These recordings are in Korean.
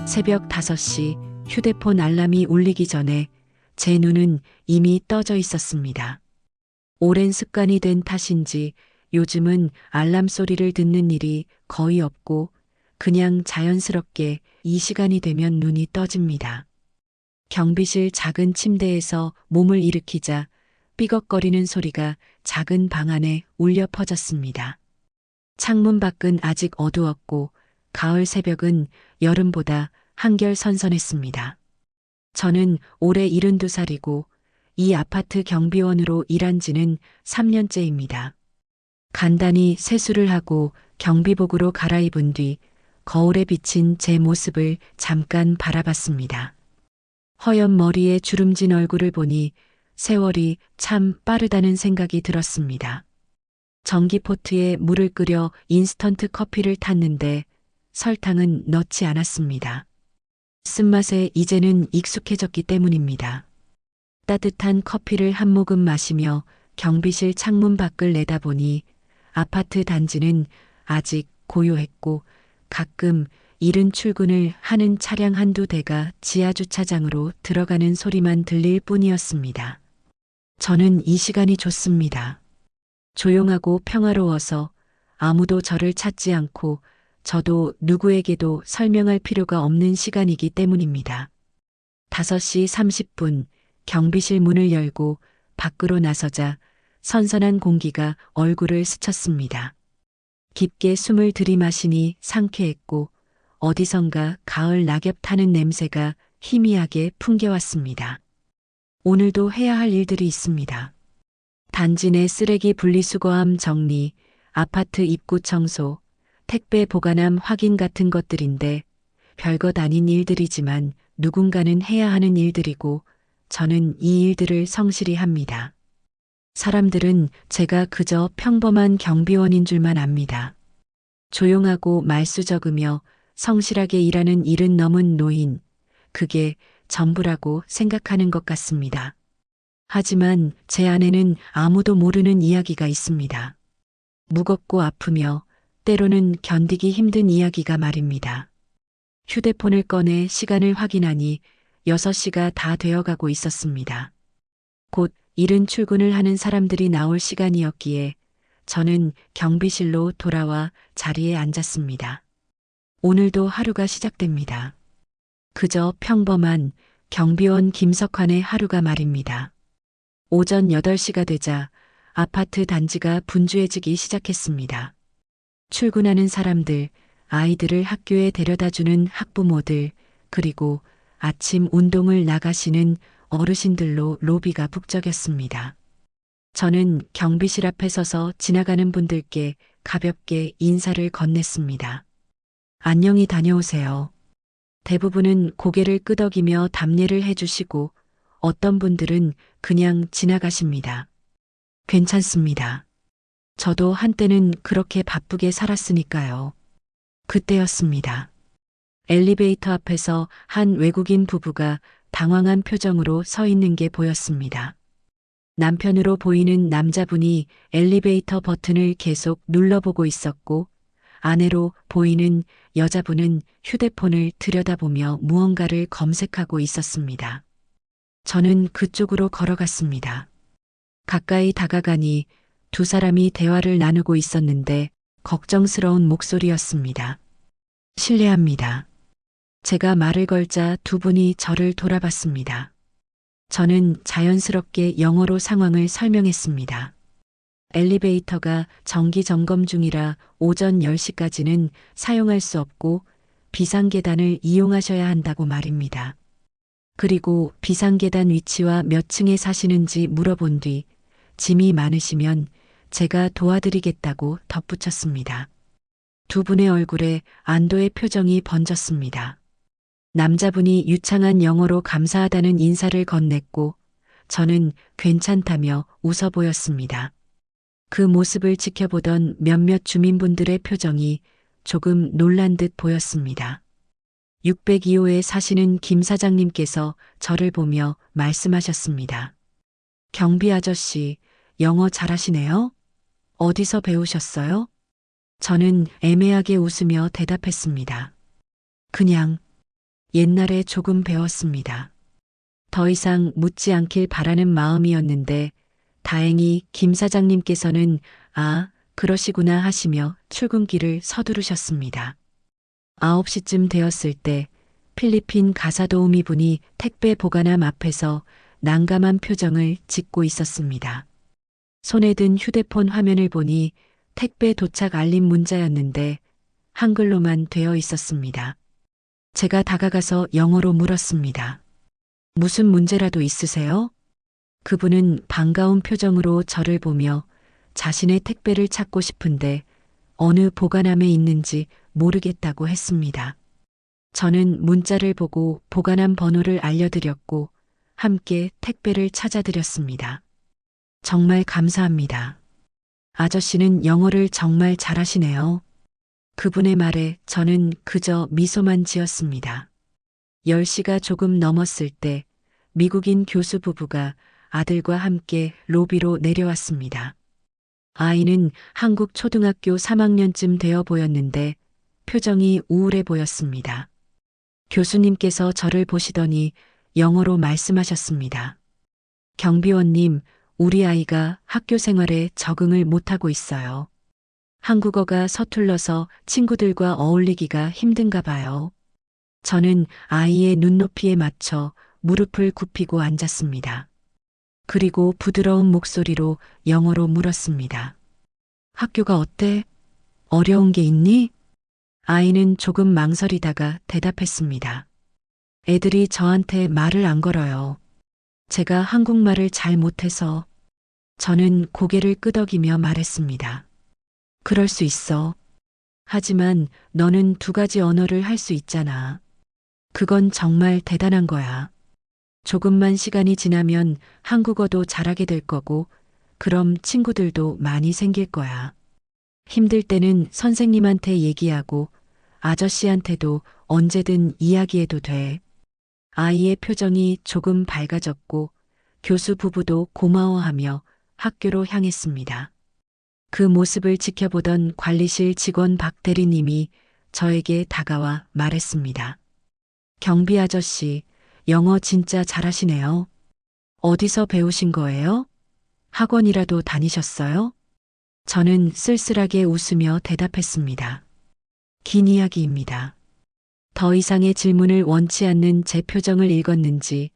새벽 5시 휴대폰 알람이 울리기 전에 제 눈은 이미 떠져 있었습니다. 오랜 습관이 된 탓인지 요즘은 알람 소리를 듣는 일이 거의 없고 그냥 자연스럽게 이 시간이 되면 눈이 떠집니다. 경비실 작은 침대에서 몸을 일으키자 삐걱거리는 소리가 작은 방 안에 울려 퍼졌습니다. 창문 밖은 아직 어두웠고 가을 새벽은 여름보다 한결 선선했습니다. 저는 올해 72살이고 이 아파트 경비원으로 일한 지는 3년째입니다. 간단히 세수를 하고 경비복으로 갈아입은 뒤 거울에 비친 제 모습을 잠깐 바라봤습니다. 허연 머리에 주름진 얼굴을 보니 세월이 참 빠르다는 생각이 들었습니다. 전기포트에 물을 끓여 인스턴트 커피를 탔는데 설탕은 넣지 않았습니다. 쓴맛에 이제는 익숙해졌기 때문입니다. 따뜻한 커피를 한 모금 마시며 경비실 창문 밖을 내다보니 아파트 단지는 아직 고요했고 가끔 이른 출근을 하는 차량 한두 대가 지하주차장으로 들어가는 소리만 들릴 뿐이었습니다. 저는 이 시간이 좋습니다. 조용하고 평화로워서 아무도 저를 찾지 않고 저도 누구에게도 설명할 필요가 없는 시간이기 때문입니다. 5시 30분 경비실 문을 열고 밖으로 나서자 선선한 공기가 얼굴을 스쳤습니다. 깊게 숨을 들이마시니 상쾌했고 어디선가 가을 낙엽 타는 냄새가 희미하게 풍겨왔습니다. 오늘도 해야 할 일들이 있습니다. 단지 내 쓰레기 분리수거함 정리, 아파트 입구 청소, 택배 보관함 확인 같은 것들인데 별것 아닌 일들이지만 누군가는 해야 하는 일들이고 저는 이 일들을 성실히 합니다. 사람들은 제가 그저 평범한 경비원인 줄만 압니다. 조용하고 말수 적으며 성실하게 일하는 일은 넘은 노인, 그게 전부라고 생각하는 것 같습니다. 하지만 제 안에는 아무도 모르는 이야기가 있습니다. 무겁고 아프며 때로는 견디기 힘든 이야기가 말입니다. 휴대폰을 꺼내 시간을 확인하니 6시가 다 되어가고 있었습니다. 곧 이른 출근을 하는 사람들이 나올 시간이었기에 저는 경비실로 돌아와 자리에 앉았습니다. 오늘도 하루가 시작됩니다. 그저 평범한 경비원 김석환의 하루가 말입니다. 오전 8시가 되자 아파트 단지가 분주해지기 시작했습니다. 출근하는 사람들, 아이들을 학교에 데려다주는 학부모들, 그리고 아침 운동을 나가시는 어르신들로 로비가 북적였습니다. 저는 경비실 앞에 서서 지나가는 분들께 가볍게 인사를 건넸습니다. 안녕히 다녀오세요. 대부분은 고개를 끄덕이며 답례를 해주시고 어떤 분들은 그냥 지나가십니다. 괜찮습니다. 저도 한때는 그렇게 바쁘게 살았으니까요. 그때였습니다. 엘리베이터 앞에서 한 외국인 부부가 당황한 표정으로 서 있는 게 보였습니다. 남편으로 보이는 남자분이 엘리베이터 버튼을 계속 눌러보고 있었고 아내로 보이는 여자분은 휴대폰을 들여다보며 무언가를 검색하고 있었습니다. 저는 그쪽으로 걸어갔습니다. 가까이 다가가니 두 사람이 대화를 나누고 있었는데 걱정스러운 목소리였습니다. 실례합니다. 제가 말을 걸자 두 분이 저를 돌아봤습니다. 저는 자연스럽게 영어로 상황을 설명했습니다. 엘리베이터가 정기 점검 중이라 오전 10시까지는 사용할 수 없고 비상계단을 이용하셔야 한다고 말입니다. 그리고 비상계단 위치와 몇 층에 사시는지 물어본 뒤 짐이 많으시면 제가 도와드리겠다고 덧붙였습니다. 두 분의 얼굴에 안도의 표정이 번졌습니다. 남자분이 유창한 영어로 감사하다는 인사를 건넸고 저는 괜찮다며 웃어 보였습니다. 그 모습을 지켜보던 몇몇 주민분들의 표정이 조금 놀란 듯 보였습니다. 602호에 사시는 김 사장님께서 저를 보며 말씀하셨습니다. 경비 아저씨, 영어 잘하시네요? 어디서 배우셨어요? 저는 애매하게 웃으며 대답했습니다. 그냥 옛날에 조금 배웠습니다. 더 이상 묻지 않길 바라는 마음이었는데 다행히 김 사장님께서는 아, 그러시구나 하시며 출근길을 서두르셨습니다. 9시쯤 되었을 때 필리핀 가사도우미 분이 택배 보관함 앞에서 난감한 표정을 짓고 있었습니다. 손에 든 휴대폰 화면을 보니 택배 도착 알림 문자였는데 한글로만 되어 있었습니다. 제가 다가가서 영어로 물었습니다. 무슨 문제라도 있으세요? 그분은 반가운 표정으로 저를 보며 자신의 택배를 찾고 싶은데 어느 보관함에 있는지 모르겠다고 했습니다. 저는 문자를 보고 보관함 번호를 알려드렸고 함께 택배를 찾아드렸습니다. 정말 감사합니다. 아저씨는 영어를 정말 잘하시네요. 그분의 말에 저는 그저 미소만 지었습니다. 10시가 조금 넘었을 때 미국인 교수 부부가 아들과 함께 로비로 내려왔습니다. 아이는 한국 초등학교 3학년쯤 되어 보였는데 표정이 우울해 보였습니다. 교수님께서 저를 보시더니 영어로 말씀하셨습니다. 경비원님, 우리 아이가 학교 생활에 적응을 못하고 있어요. 한국어가 서툴러서 친구들과 어울리기가 힘든가 봐요. 저는 아이의 눈높이에 맞춰 무릎을 굽히고 앉았습니다. 그리고 부드러운 목소리로 영어로 물었습니다. 학교가 어때? 어려운 게 있니? 아이는 조금 망설이다가 대답했습니다. 애들이 저한테 말을 안 걸어요. 제가 한국말을 잘 못해서. 저는 고개를 끄덕이며 말했습니다. 그럴 수 있어. 하지만 너는 2가지 언어를 할 수 있잖아. 그건 정말 대단한 거야. 조금만 시간이 지나면 한국어도 잘하게 될 거고, 그럼 친구들도 많이 생길 거야. 힘들 때는 선생님한테 얘기하고, 아저씨한테도 언제든 이야기해도 돼. 아이의 표정이 조금 밝아졌고, 교수 부부도 고마워하며 학교로 향했습니다. 그 모습을 지켜보던 관리실 직원 박 대리님이 저에게 다가와 말했습니다. 경비 아저씨, 영어 진짜 잘하시네요. 어디서 배우신 거예요? 학원이라도 다니셨어요? 저는 쓸쓸하게 웃으며 대답했습니다. 긴 이야기입니다. 더 이상의 질문을 원치 않는 제 표정을 읽었는지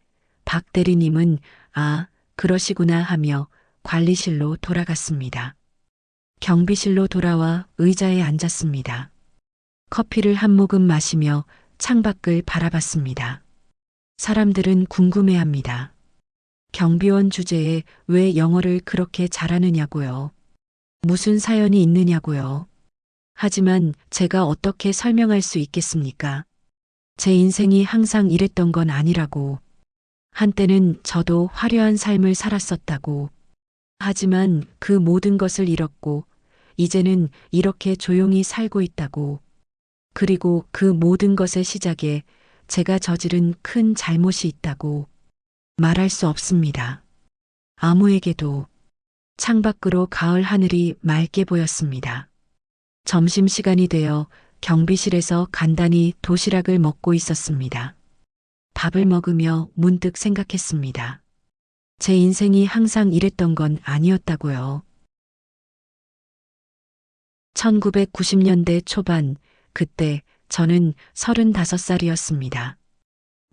박 대리님은 아, 그러시구나 하며 관리실로 돌아갔습니다. 경비실로 돌아와 의자에 앉았습니다. 커피를 한 모금 마시며 창밖을 바라봤습니다. 사람들은 궁금해합니다. 경비원 주제에 왜 영어를 그렇게 잘하느냐고요. 무슨 사연이 있느냐고요. 하지만 제가 어떻게 설명할 수 있겠습니까? 제 인생이 항상 이랬던 건 아니라고. 한때는 저도 화려한 삶을 살았었다고. 하지만 그 모든 것을 잃었고, 이제는 이렇게 조용히 살고 있다고. 그리고 그 모든 것의 시작에 제가 저지른 큰 잘못이 있다고. 말할 수 없습니다. 아무에게도. 창밖으로 가을 하늘이 맑게 보였습니다. 점심시간이 되어 경비실에서 간단히 도시락을 먹고 있었습니다. 밥을 먹으며 문득 생각했습니다. 제 인생이 항상 이랬던 건 아니었다고요. 1990년대 초반, 그때 저는 35살이었습니다.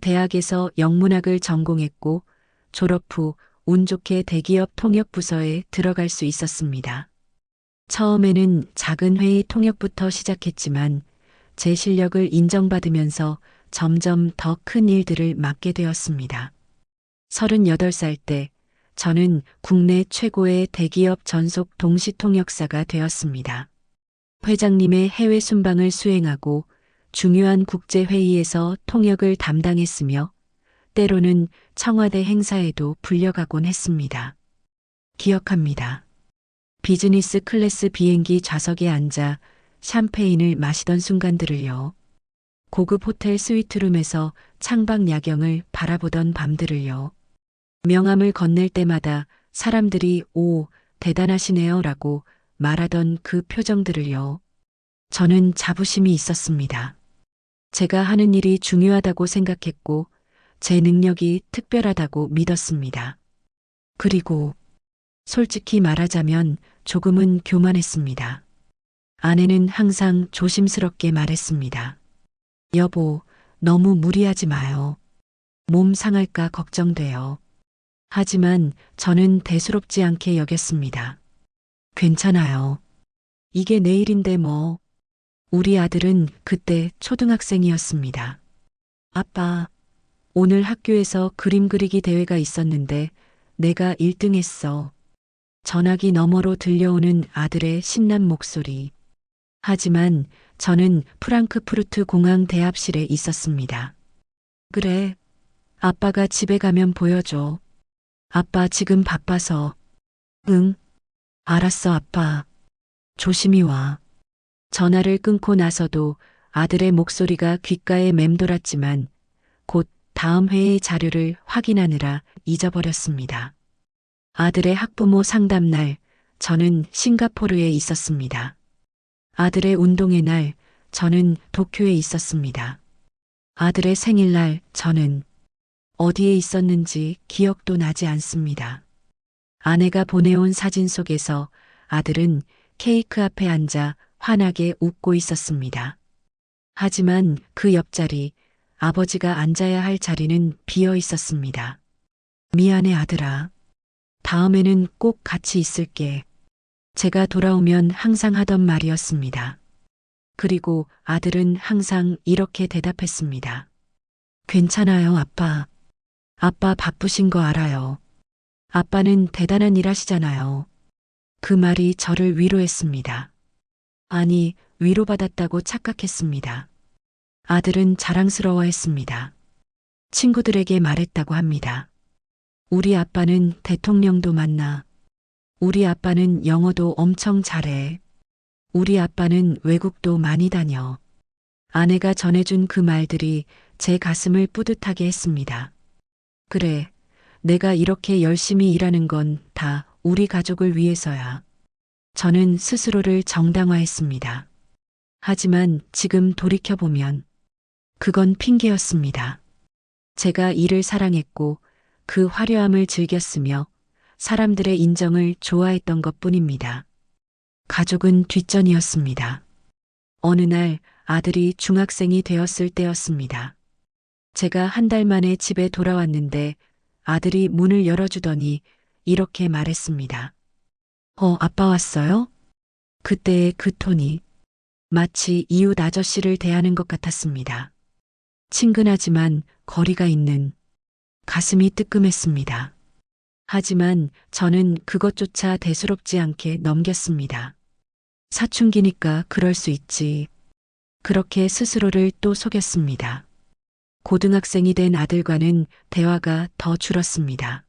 대학에서 영문학을 전공했고 졸업 후 운 좋게 대기업 통역부서에 들어갈 수 있었습니다. 처음에는 작은 회의 통역부터 시작했지만 제 실력을 인정받으면서 점점 더 큰 일들을 맡게 되었습니다. 38살 때 저는 국내 최고의 대기업 전속 동시통역사가 되었습니다. 회장님의 해외 순방을 수행하고 중요한 국제회의에서 통역을 담당했으며 때로는 청와대 행사에도 불려가곤 했습니다. 기억합니다. 비즈니스 클래스 비행기 좌석에 앉아 샴페인을 마시던 순간들을요. 고급 호텔 스위트룸에서 창밖 야경을 바라보던 밤들을요. 명함을 건넬 때마다 사람들이 오, 대단하시네요 라고 말하던 그 표정들을요. 저는 자부심이 있었습니다. 제가 하는 일이 중요하다고 생각했고 제 능력이 특별하다고 믿었습니다. 그리고 솔직히 말하자면 조금은 교만했습니다. 아내는 항상 조심스럽게 말했습니다. 여보, 너무 무리하지 마요. 몸 상할까 걱정돼요. 하지만 저는 대수롭지 않게 여겼습니다. 괜찮아요. 이게 내일인데 뭐. 우리 아들은 그때 초등학생이었습니다. 아빠, 오늘 학교에서 그림 그리기 대회가 있었는데 내가 1등 했어. 전화기 너머로 들려오는 아들의 신난 목소리. 하지만 저는 프랑크푸르트 공항 대합실에 있었습니다. 그래, 아빠가 집에 가면 보여줘. 아빠 지금 바빠서. 응, 알았어 아빠. 조심히 와. 전화를 끊고 나서도 아들의 목소리가 귓가에 맴돌았지만 곧 다음 회의 자료를 확인하느라 잊어버렸습니다. 아들의 학부모 상담날, 저는 싱가포르에 있었습니다. 아들의 운동회 날, 저는 도쿄에 있었습니다. 아들의 생일날, 저는 어디에 있었는지 기억도 나지 않습니다. 아내가 보내온 사진 속에서 아들은 케이크 앞에 앉아 환하게 웃고 있었습니다. 하지만 그 옆자리, 아버지가 앉아야 할 자리는 비어 있었습니다. 미안해 아들아. 다음에는 꼭 같이 있을게. 제가 돌아오면 항상 하던 말이었습니다. 그리고 아들은 항상 이렇게 대답했습니다. 괜찮아요, 아빠. 아빠 바쁘신 거 알아요. 아빠는 대단한 일 하시잖아요. 그 말이 저를 위로했습니다. 아니, 위로받았다고 착각했습니다. 아들은 자랑스러워했습니다. 친구들에게 말했다고 합니다. 우리 아빠는 대통령도 만나. 우리 아빠는 영어도 엄청 잘해. 우리 아빠는 외국도 많이 다녀. 아내가 전해준 그 말들이 제 가슴을 뿌듯하게 했습니다. 그래, 내가 이렇게 열심히 일하는 건 다 우리 가족을 위해서야. 저는 스스로를 정당화했습니다. 하지만 지금 돌이켜보면 그건 핑계였습니다. 제가 일을 사랑했고 그 화려함을 즐겼으며 사람들의 인정을 좋아했던 것 뿐입니다. 가족은 뒷전이었습니다. 어느 날 아들이 중학생이 되었을 때였습니다. 제가 한 달 만에 집에 돌아왔는데 아들이 문을 열어주더니 이렇게 말했습니다. 아빠 왔어요? 그때의 그 톤이 마치 이웃 아저씨를 대하는 것 같았습니다. 친근하지만 거리가 있는 가슴이 뜨끔했습니다. 하지만 저는 그것조차 대수롭지 않게 넘겼습니다. 사춘기니까 그럴 수 있지. 그렇게 스스로를 또 속였습니다. 고등학생이 된 아들과는 대화가 더 줄었습니다.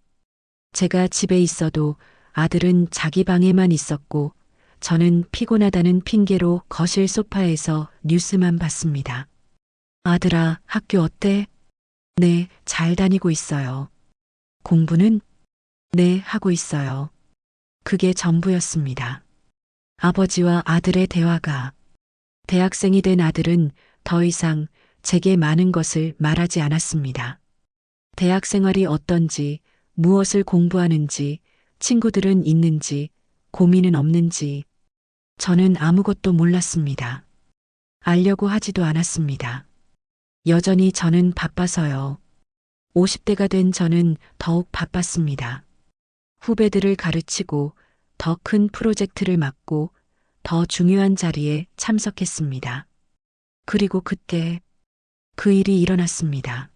제가 집에 있어도 아들은 자기 방에만 있었고 저는 피곤하다는 핑계로 거실 소파에서 뉴스만 봤습니다. 아들아, 학교 어때? 네, 잘 다니고 있어요. 공부는? 네, 하고 있어요. 그게 전부였습니다. 아버지와 아들의 대화가. 대학생이 된 아들은 더 이상 제게 많은 것을 말하지 않았습니다. 대학 생활이 어떤지, 무엇을 공부하는지, 친구들은 있는지, 고민은 없는지, 저는 아무것도 몰랐습니다. 알려고 하지도 않았습니다. 여전히 저는 바빠서요. 50대가 된 저는 더욱 바빴습니다. 후배들을 가르치고 더 큰 프로젝트를 맡고 더 중요한 자리에 참석했습니다. 그리고 그때 그 일이 일어났습니다.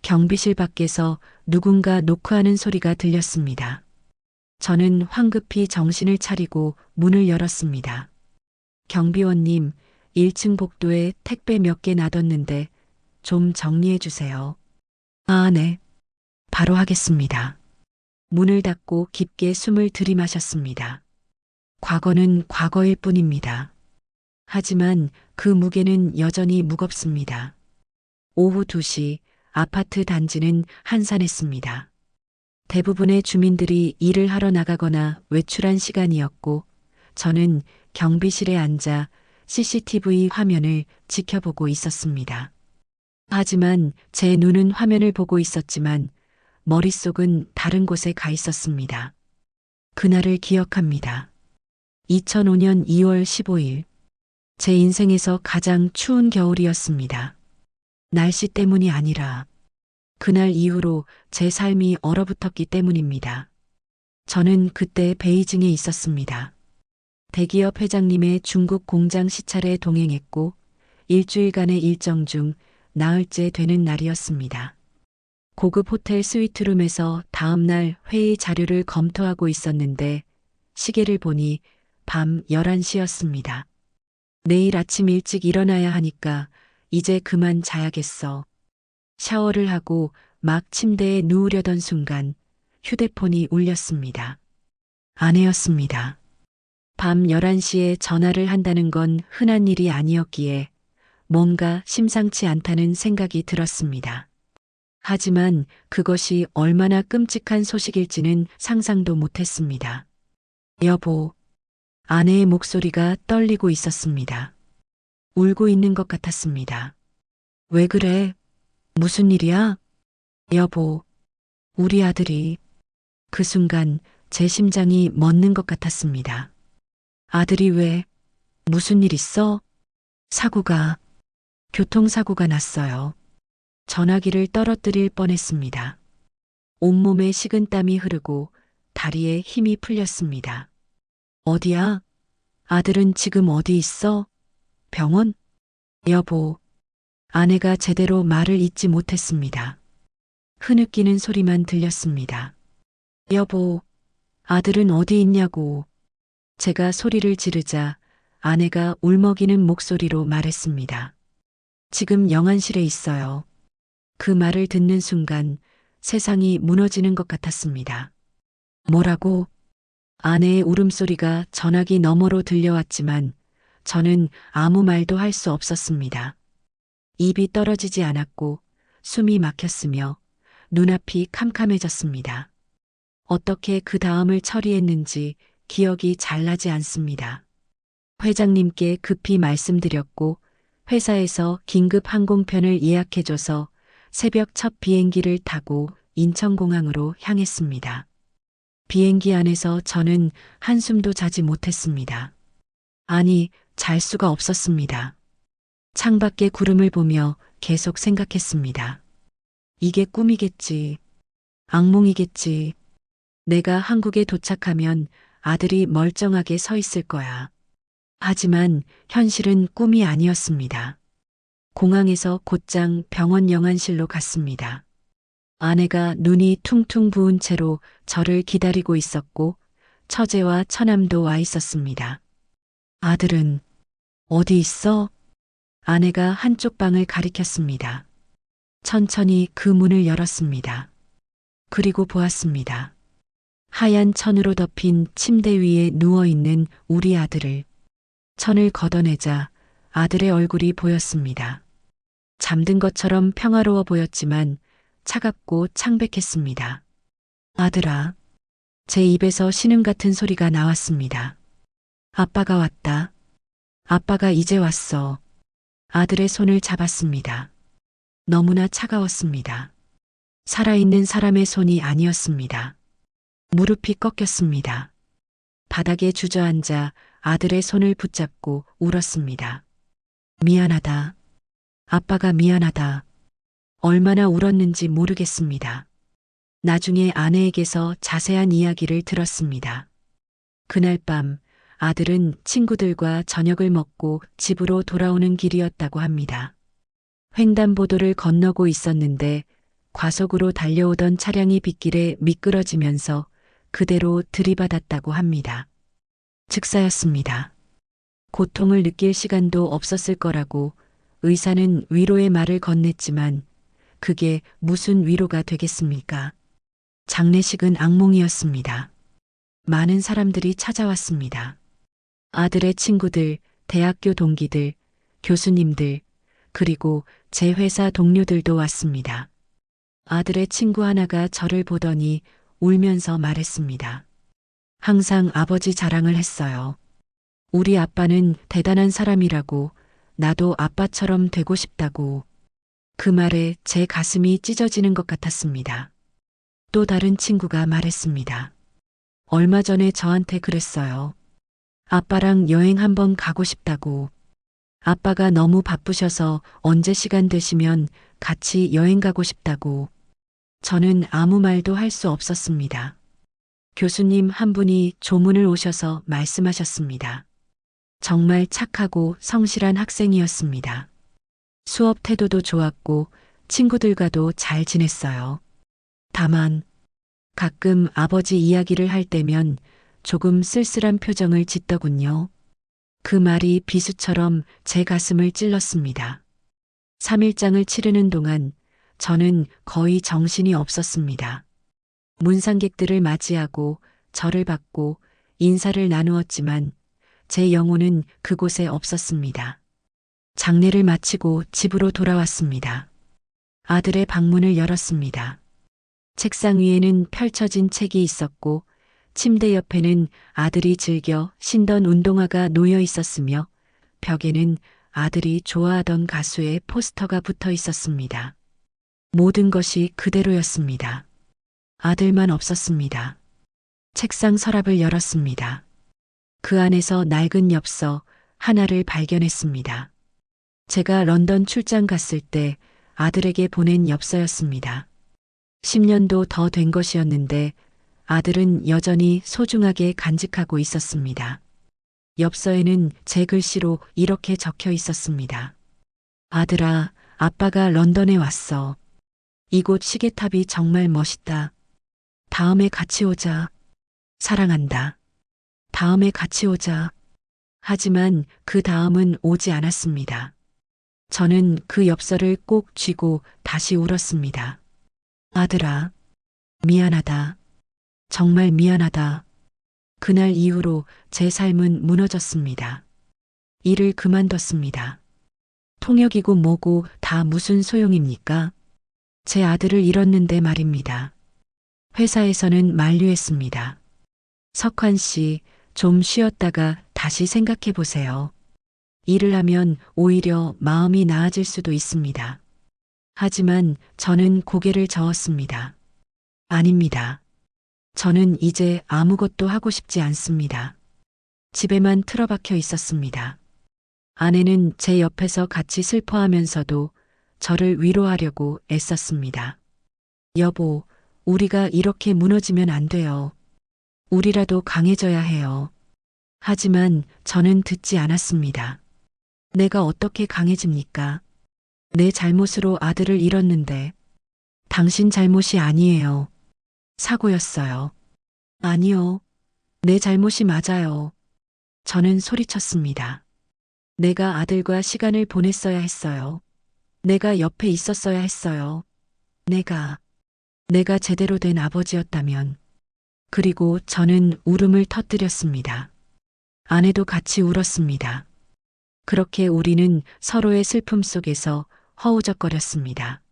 경비실 밖에서 누군가 노크하는 소리가 들렸습니다. 저는 황급히 정신을 차리고 문을 열었습니다. 경비원님, 1층 복도에 택배 몇 개 놔뒀는데 좀 정리해 주세요. 아, 네. 바로 하겠습니다. 문을 닫고 깊게 숨을 들이마셨습니다. 과거는 과거일 뿐입니다. 하지만 그 무게는 여전히 무겁습니다. 오후 2시 아파트 단지는 한산했습니다. 대부분의 주민들이 일을 하러 나가거나 외출한 시간이었고 저는 경비실에 앉아 CCTV 화면을 지켜보고 있었습니다. 하지만 제 눈은 화면을 보고 있었지만 머릿속은 다른 곳에 가 있었습니다. 그날을 기억합니다. 2005년 2월 15일. 제 인생에서 가장 추운 겨울이었습니다. 날씨 때문이 아니라 그날 이후로 제 삶이 얼어붙었기 때문입니다. 저는 그때 베이징에 있었습니다. 대기업 회장님의 중국 공장 시찰에 동행했고 일주일간의 일정 중 나흘째 되는 날이었습니다. 고급 호텔 스위트룸에서 다음날 회의 자료를 검토하고 있었는데 시계를 보니 밤 11시였습니다. 내일 아침 일찍 일어나야 하니까 이제 그만 자야겠어. 샤워를 하고 막 침대에 누우려던 순간 휴대폰이 울렸습니다. 아내였습니다. 밤 11시에 전화를 한다는 건 흔한 일이 아니었기에 뭔가 심상치 않다는 생각이 들었습니다. 하지만 그것이 얼마나 끔찍한 소식일지는 상상도 못했습니다. 여보, 아내의 목소리가 떨리고 있었습니다. 울고 있는 것 같았습니다. 왜 그래? 무슨 일이야? 여보, 우리 아들이. 그 순간 제 심장이 멎는 것 같았습니다. 아들이 왜? 무슨 일 있어? 사고가, 교통사고가 났어요. 전화기를 떨어뜨릴 뻔했습니다. 온몸에 식은땀이 흐르고 다리에 힘이 풀렸습니다. 어디야? 아들은 지금 어디 있어? 병원? 여보, 아내가 제대로 말을 잇지 못했습니다. 흐느끼는 소리만 들렸습니다. 여보, 아들은 어디 있냐고. 제가 소리를 지르자 아내가 울먹이는 목소리로 말했습니다. 지금 영안실에 있어요. 그 말을 듣는 순간 세상이 무너지는 것 같았습니다. 뭐라고? 아내의 울음소리가 전화기 너머로 들려왔지만 저는 아무 말도 할 수 없었습니다. 입이 떨어지지 않았고 숨이 막혔으며 눈앞이 캄캄해졌습니다. 어떻게 그 다음을 처리했는지 기억이 잘 나지 않습니다. 회장님께 급히 말씀드렸고 회사에서 긴급 항공편을 예약해줘서 새벽 첫 비행기를 타고 인천공항으로 향했습니다. 비행기 안에서 저는 한숨도 자지 못했습니다. 아니, 잘 수가 없었습니다. 창밖의 구름을 보며 계속 생각했습니다. 이게 꿈이겠지. 악몽이겠지. 내가 한국에 도착하면 아들이 멀쩡하게 서 있을 거야. 하지만 현실은 꿈이 아니었습니다. 공항에서 곧장 병원 영안실로 갔습니다. 아내가 눈이 퉁퉁 부은 채로 저를 기다리고 있었고 처제와 처남도 와 있었습니다. 아들은 어디 있어? 아내가 한쪽 방을 가리켰습니다. 천천히 그 문을 열었습니다. 그리고 보았습니다. 하얀 천으로 덮인 침대 위에 누워있는 우리 아들을. 천을 걷어내자 아들의 얼굴이 보였습니다. 잠든 것처럼 평화로워 보였지만 차갑고 창백했습니다. 아들아. 제 입에서 신음 같은 소리가 나왔습니다. 아빠가 왔다. 아빠가 이제 왔어. 아들의 손을 잡았습니다. 너무나 차가웠습니다. 살아있는 사람의 손이 아니었습니다. 무릎이 꺾였습니다. 바닥에 주저앉아 아들의 손을 붙잡고 울었습니다. 미안하다. 아빠가 미안하다. 얼마나 울었는지 모르겠습니다. 나중에 아내에게서 자세한 이야기를 들었습니다. 그날 밤 아들은 친구들과 저녁을 먹고 집으로 돌아오는 길이었다고 합니다. 횡단보도를 건너고 있었는데 과속으로 달려오던 차량이 빗길에 미끄러지면서 그대로 들이받았다고 합니다. 즉사였습니다. 고통을 느낄 시간도 없었을 거라고 의사는 위로의 말을 건넸지만 그게 무슨 위로가 되겠습니까? 장례식은 악몽이었습니다. 많은 사람들이 찾아왔습니다. 아들의 친구들, 대학교 동기들, 교수님들, 그리고 제 회사 동료들도 왔습니다. 아들의 친구 하나가 저를 보더니 울면서 말했습니다. 항상 아버지 자랑을 했어요. 우리 아빠는 대단한 사람이라고, 나도 아빠처럼 되고 싶다고. 그 말에 제 가슴이 찢어지는 것 같았습니다. 또 다른 친구가 말했습니다. 얼마 전에 저한테 그랬어요. 아빠랑 여행 한번 가고 싶다고. 아빠가 너무 바쁘셔서 언제 시간 되시면 같이 여행 가고 싶다고. 저는 아무 말도 할 수 없었습니다. 교수님 한 분이 조문을 오셔서 말씀하셨습니다. 정말 착하고 성실한 학생이었습니다. 수업 태도도 좋았고 친구들과도 잘 지냈어요. 다만 가끔 아버지 이야기를 할 때면 조금 쓸쓸한 표정을 짓더군요. 그 말이 비수처럼 제 가슴을 찔렀습니다. 3일장을 치르는 동안 저는 거의 정신이 없었습니다. 문상객들을 맞이하고 절을 받고 인사를 나누었지만 제 영혼은 그곳에 없었습니다. 장례를 마치고 집으로 돌아왔습니다. 아들의 방문을 열었습니다. 책상 위에는 펼쳐진 책이 있었고 침대 옆에는 아들이 즐겨 신던 운동화가 놓여 있었으며 벽에는 아들이 좋아하던 가수의 포스터가 붙어 있었습니다. 모든 것이 그대로였습니다. 아들만 없었습니다. 책상 서랍을 열었습니다. 그 안에서 낡은 엽서 하나를 발견했습니다. 제가 런던 출장 갔을 때 아들에게 보낸 엽서였습니다. 10년도 더 된 것이었는데 아들은 여전히 소중하게 간직하고 있었습니다. 엽서에는 제 글씨로 이렇게 적혀 있었습니다. 아들아, 아빠가 런던에 왔어. 이곳 시계탑이 정말 멋있다. 다음에 같이 오자. 사랑한다. 다음에 같이 오자. 하지만 그 다음은 오지 않았습니다. 저는 그 엽서를 꼭 쥐고 다시 울었습니다. 아들아, 미안하다. 정말 미안하다. 그날 이후로 제 삶은 무너졌습니다. 일을 그만뒀습니다. 통역이고 뭐고 다 무슨 소용입니까? 제 아들을 잃었는데 말입니다. 회사에서는 만류했습니다. 석환 씨, 좀 쉬었다가 다시 생각해 보세요. 일을 하면 오히려 마음이 나아질 수도 있습니다. 하지만 저는 고개를 저었습니다. 아닙니다. 저는 이제 아무것도 하고 싶지 않습니다. 집에만 틀어박혀 있었습니다. 아내는 제 옆에서 같이 슬퍼하면서도 저를 위로하려고 애썼습니다. 여보, 우리가 이렇게 무너지면 안 돼요. 우리라도 강해져야 해요. 하지만 저는 듣지 않았습니다. 내가 어떻게 강해집니까? 내 잘못으로 아들을 잃었는데 당신 잘못이 아니에요. 사고였어요. 아니요. 내 잘못이 맞아요. 저는 소리쳤습니다. 내가 아들과 시간을 보냈어야 했어요. 내가 옆에 있었어야 했어요. 내가 제대로 된 아버지였다면. 그리고 저는 울음을 터뜨렸습니다. 아내도 같이 울었습니다. 그렇게 우리는 서로의 슬픔 속에서 허우적거렸습니다.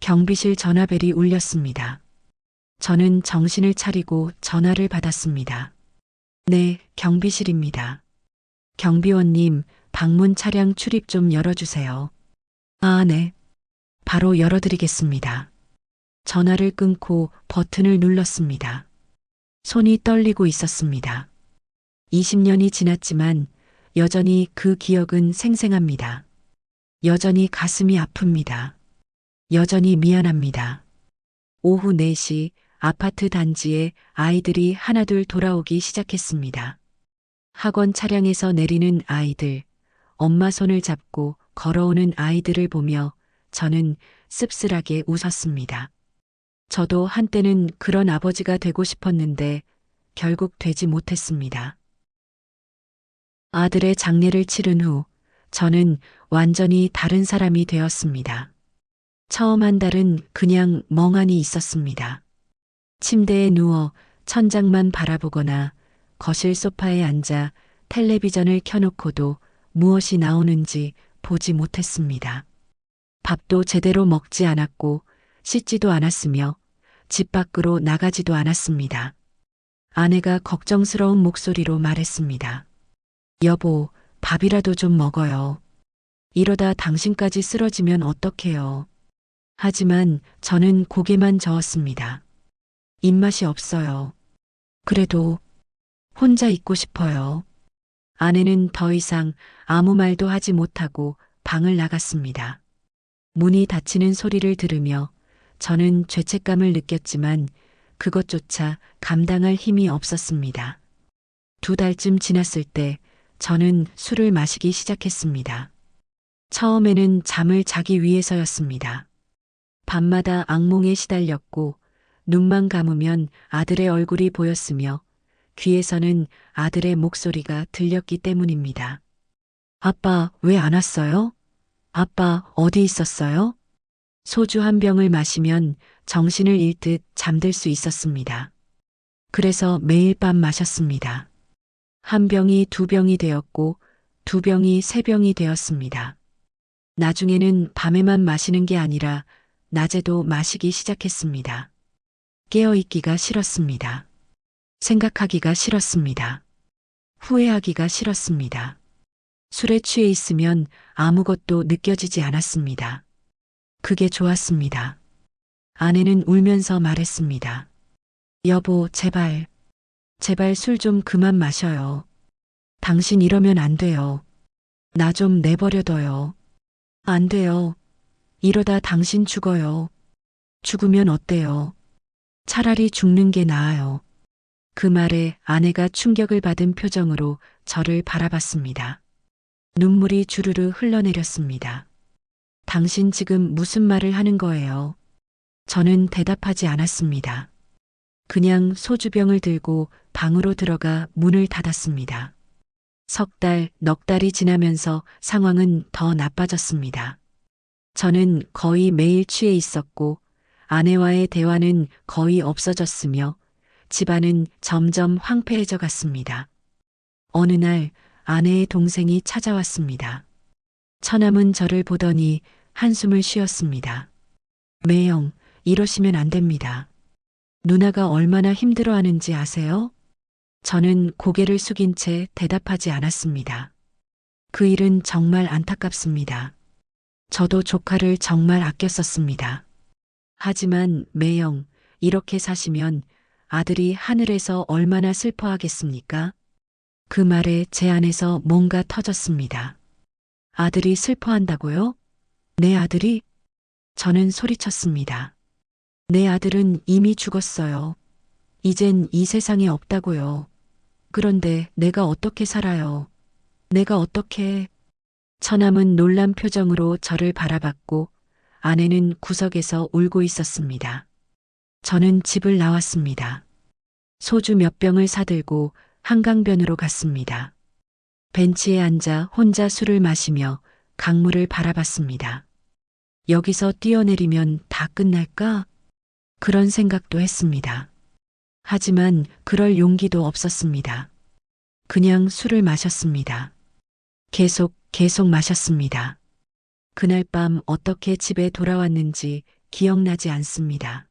경비실 전화벨이 울렸습니다. 저는 정신을 차리고 전화를 받았습니다. 네, 경비실입니다. 경비원님, 방문 차량 출입 좀 열어주세요. 아, 네. 바로 열어드리겠습니다. 전화를 끊고 버튼을 눌렀습니다. 손이 떨리고 있었습니다. 20년이 지났지만 여전히 그 기억은 생생합니다. 여전히 가슴이 아픕니다. 여전히 미안합니다. 오후 4시 아파트 단지에 아이들이 하나둘 돌아오기 시작했습니다. 학원 차량에서 내리는 아이들, 엄마 손을 잡고 걸어오는 아이들을 보며 저는 씁쓸하게 웃었습니다. 저도 한때는 그런 아버지가 되고 싶었는데 결국 되지 못했습니다. 아들의 장례를 치른 후 저는 완전히 다른 사람이 되었습니다. 처음 한 달은 그냥 멍하니 있었습니다. 침대에 누워 천장만 바라보거나 거실 소파에 앉아 텔레비전을 켜놓고도 무엇이 나오는지 보지 못했습니다. 밥도 제대로 먹지 않았고 씻지도 않았으며 집 밖으로 나가지도 않았습니다. 아내가 걱정스러운 목소리로 말했습니다. 여보, 밥이라도 좀 먹어요. 이러다 당신까지 쓰러지면 어떡해요. 하지만 저는 고개만 저었습니다. 입맛이 없어요. 그래도 혼자 있고 싶어요. 아내는 더 이상 아무 말도 하지 못하고 방을 나갔습니다. 문이 닫히는 소리를 들으며 저는 죄책감을 느꼈지만 그것조차 감당할 힘이 없었습니다. 2달쯤 지났을 때 저는 술을 마시기 시작했습니다. 처음에는 잠을 자기 위해서였습니다. 밤마다 악몽에 시달렸고 눈만 감으면 아들의 얼굴이 보였으며 귀에서는 아들의 목소리가 들렸기 때문입니다. 아빠, 왜 안 왔어요? 아빠, 어디 있었어요? 소주 한 병을 마시면 정신을 잃듯 잠들 수 있었습니다. 그래서 매일 밤 마셨습니다. 한 병이 2병이 되었고 2병이 3병이 되었습니다. 나중에는 밤에만 마시는 게 아니라 낮에도 마시기 시작했습니다. 깨어있기가 싫었습니다. 생각하기가 싫었습니다. 후회하기가 싫었습니다. 술에 취해 있으면 아무것도 느껴지지 않았습니다. 그게 좋았습니다. 아내는 울면서 말했습니다. 여보, 제발, 제발 술 좀 그만 마셔요. 당신 이러면 안 돼요. 나 좀 내버려둬요. 안 돼요. 이러다 당신 죽어요. 죽으면 어때요? 차라리 죽는 게 나아요. 그 말에 아내가 충격을 받은 표정으로 저를 바라봤습니다. 눈물이 주르르 흘러내렸습니다. 당신 지금 무슨 말을 하는 거예요? 저는 대답하지 않았습니다. 그냥 소주병을 들고 방으로 들어가 문을 닫았습니다. 석 달, 넉 달이 지나면서 상황은 더 나빠졌습니다. 저는 거의 매일 취해 있었고 아내와의 대화는 거의 없어졌으며 집안은 점점 황폐해져 갔습니다. 어느 날 아내의 동생이 찾아왔습니다. 처남은 저를 보더니 한숨을 쉬었습니다. 매영, 이러시면 안 됩니다. 누나가 얼마나 힘들어하는지 아세요? 저는 고개를 숙인 채 대답하지 않았습니다. 그 일은 정말 안타깝습니다. 저도 조카를 정말 아꼈었습니다. 하지만 매영, 이렇게 사시면 아들이 하늘에서 얼마나 슬퍼하겠습니까? 그 말에 제 안에서 뭔가 터졌습니다. 아들이 슬퍼한다고요? 내 아들이? 저는 소리쳤습니다. 내 아들은 이미 죽었어요. 이젠 이 세상에 없다고요. 그런데 내가 어떻게 살아요? 내가 어떻게... 처남은 놀란 표정으로 저를 바라봤고 아내는 구석에서 울고 있었습니다. 저는 집을 나왔습니다. 소주 몇 병을 사들고 한강변으로 갔습니다. 벤치에 앉아 혼자 술을 마시며 강물을 바라봤습니다. 여기서 뛰어내리면 다 끝날까? 그런 생각도 했습니다. 하지만 그럴 용기도 없었습니다. 그냥 술을 마셨습니다. 계속 마셨습니다. 그날 밤 어떻게 집에 돌아왔는지 기억나지 않습니다.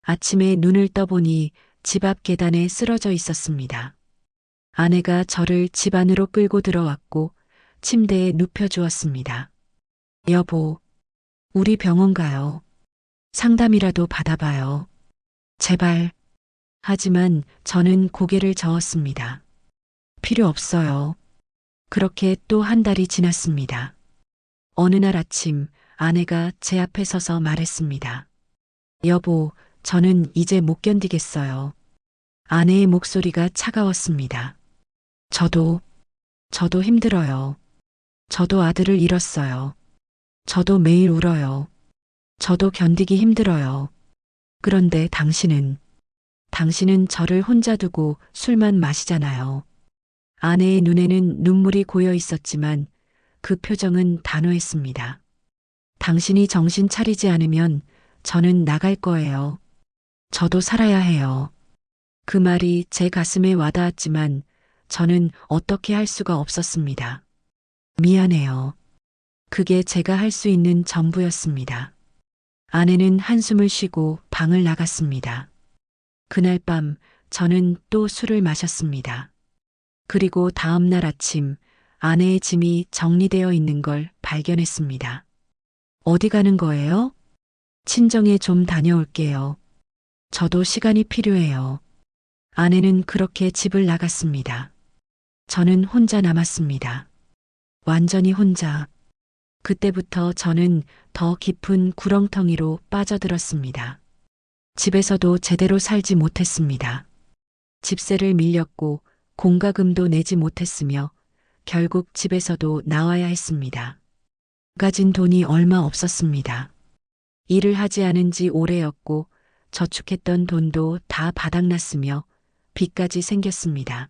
아침에 눈을 떠보니 집 앞 계단에 쓰러져 있었습니다. 아내가 저를 집 안으로 끌고 들어왔고 침대에 눕혀주었습니다. 여보, 우리 병원 가요. 상담이라도 받아봐요. 제발. 하지만 저는 고개를 저었습니다. 필요 없어요. 그렇게 또 한 달이 지났습니다. 어느 날 아침 아내가 제 앞에 서서 말했습니다. 여보, 저는 이제 못 견디겠어요. 아내의 목소리가 차가웠습니다. 저도 힘들어요. 저도 아들을 잃었어요. 저도 매일 울어요. 저도 견디기 힘들어요. 그런데 당신은 저를 혼자 두고 술만 마시잖아요. 아내의 눈에는 눈물이 고여 있었지만 그 표정은 단호했습니다. 당신이 정신 차리지 않으면 저는 나갈 거예요. 저도 살아야 해요. 그 말이 제 가슴에 와닿았지만 저는 어떻게 할 수가 없었습니다. 미안해요. 그게 제가 할 수 있는 전부였습니다. 아내는 한숨을 쉬고 방을 나갔습니다. 그날 밤 저는 또 술을 마셨습니다. 그리고 다음 날 아침 아내의 짐이 정리되어 있는 걸 발견했습니다. 어디 가는 거예요? 친정에 좀 다녀올게요. 저도 시간이 필요해요. 아내는 그렇게 집을 나갔습니다. 저는 혼자 남았습니다. 완전히 혼자. 그때부터 저는 더 깊은 구렁텅이로 빠져들었습니다. 집에서도 제대로 살지 못했습니다. 집세를 밀렸고 공과금도 내지 못했으며 결국 집에서도 나와야 했습니다. 가진 돈이 얼마 없었습니다. 일을 하지 않은 지 오래였고 저축했던 돈도 다 바닥났으며 빚까지 생겼습니다.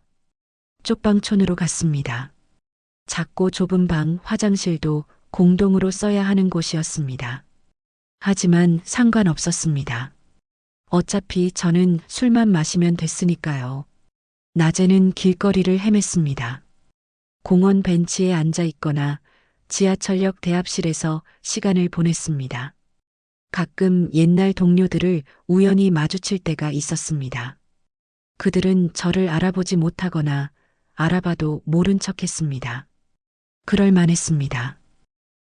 쪽방촌으로 갔습니다. 작고 좁은 방, 화장실도 공동으로 써야 하는 곳이었습니다. 하지만 상관없었습니다. 어차피 저는 술만 마시면 됐으니까요. 낮에는 길거리를 헤맸습니다. 공원 벤치에 앉아 있거나 지하철역 대합실에서 시간을 보냈습니다. 가끔 옛날 동료들을 우연히 마주칠 때가 있었습니다. 그들은 저를 알아보지 못하거나 알아봐도 모른 척 했습니다. 그럴 만했습니다.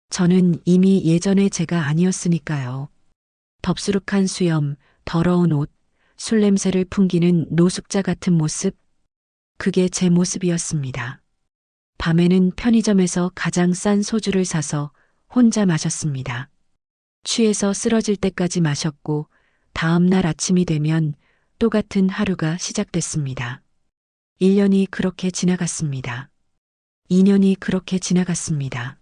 저는 이미 예전의 제가 아니었으니까요. 덥수룩한 수염, 더러운 옷, 술 냄새를 풍기는 노숙자 같은 모습, 그게 제 모습이었습니다. 밤에는 편의점에서 가장 싼 소주를 사서 혼자 마셨습니다. 취해서 쓰러질 때까지 마셨고 다음 날 아침이 되면 똑같은 하루가 시작됐습니다. 1년이 그렇게 지나갔습니다. 2년이 그렇게 지나갔습니다.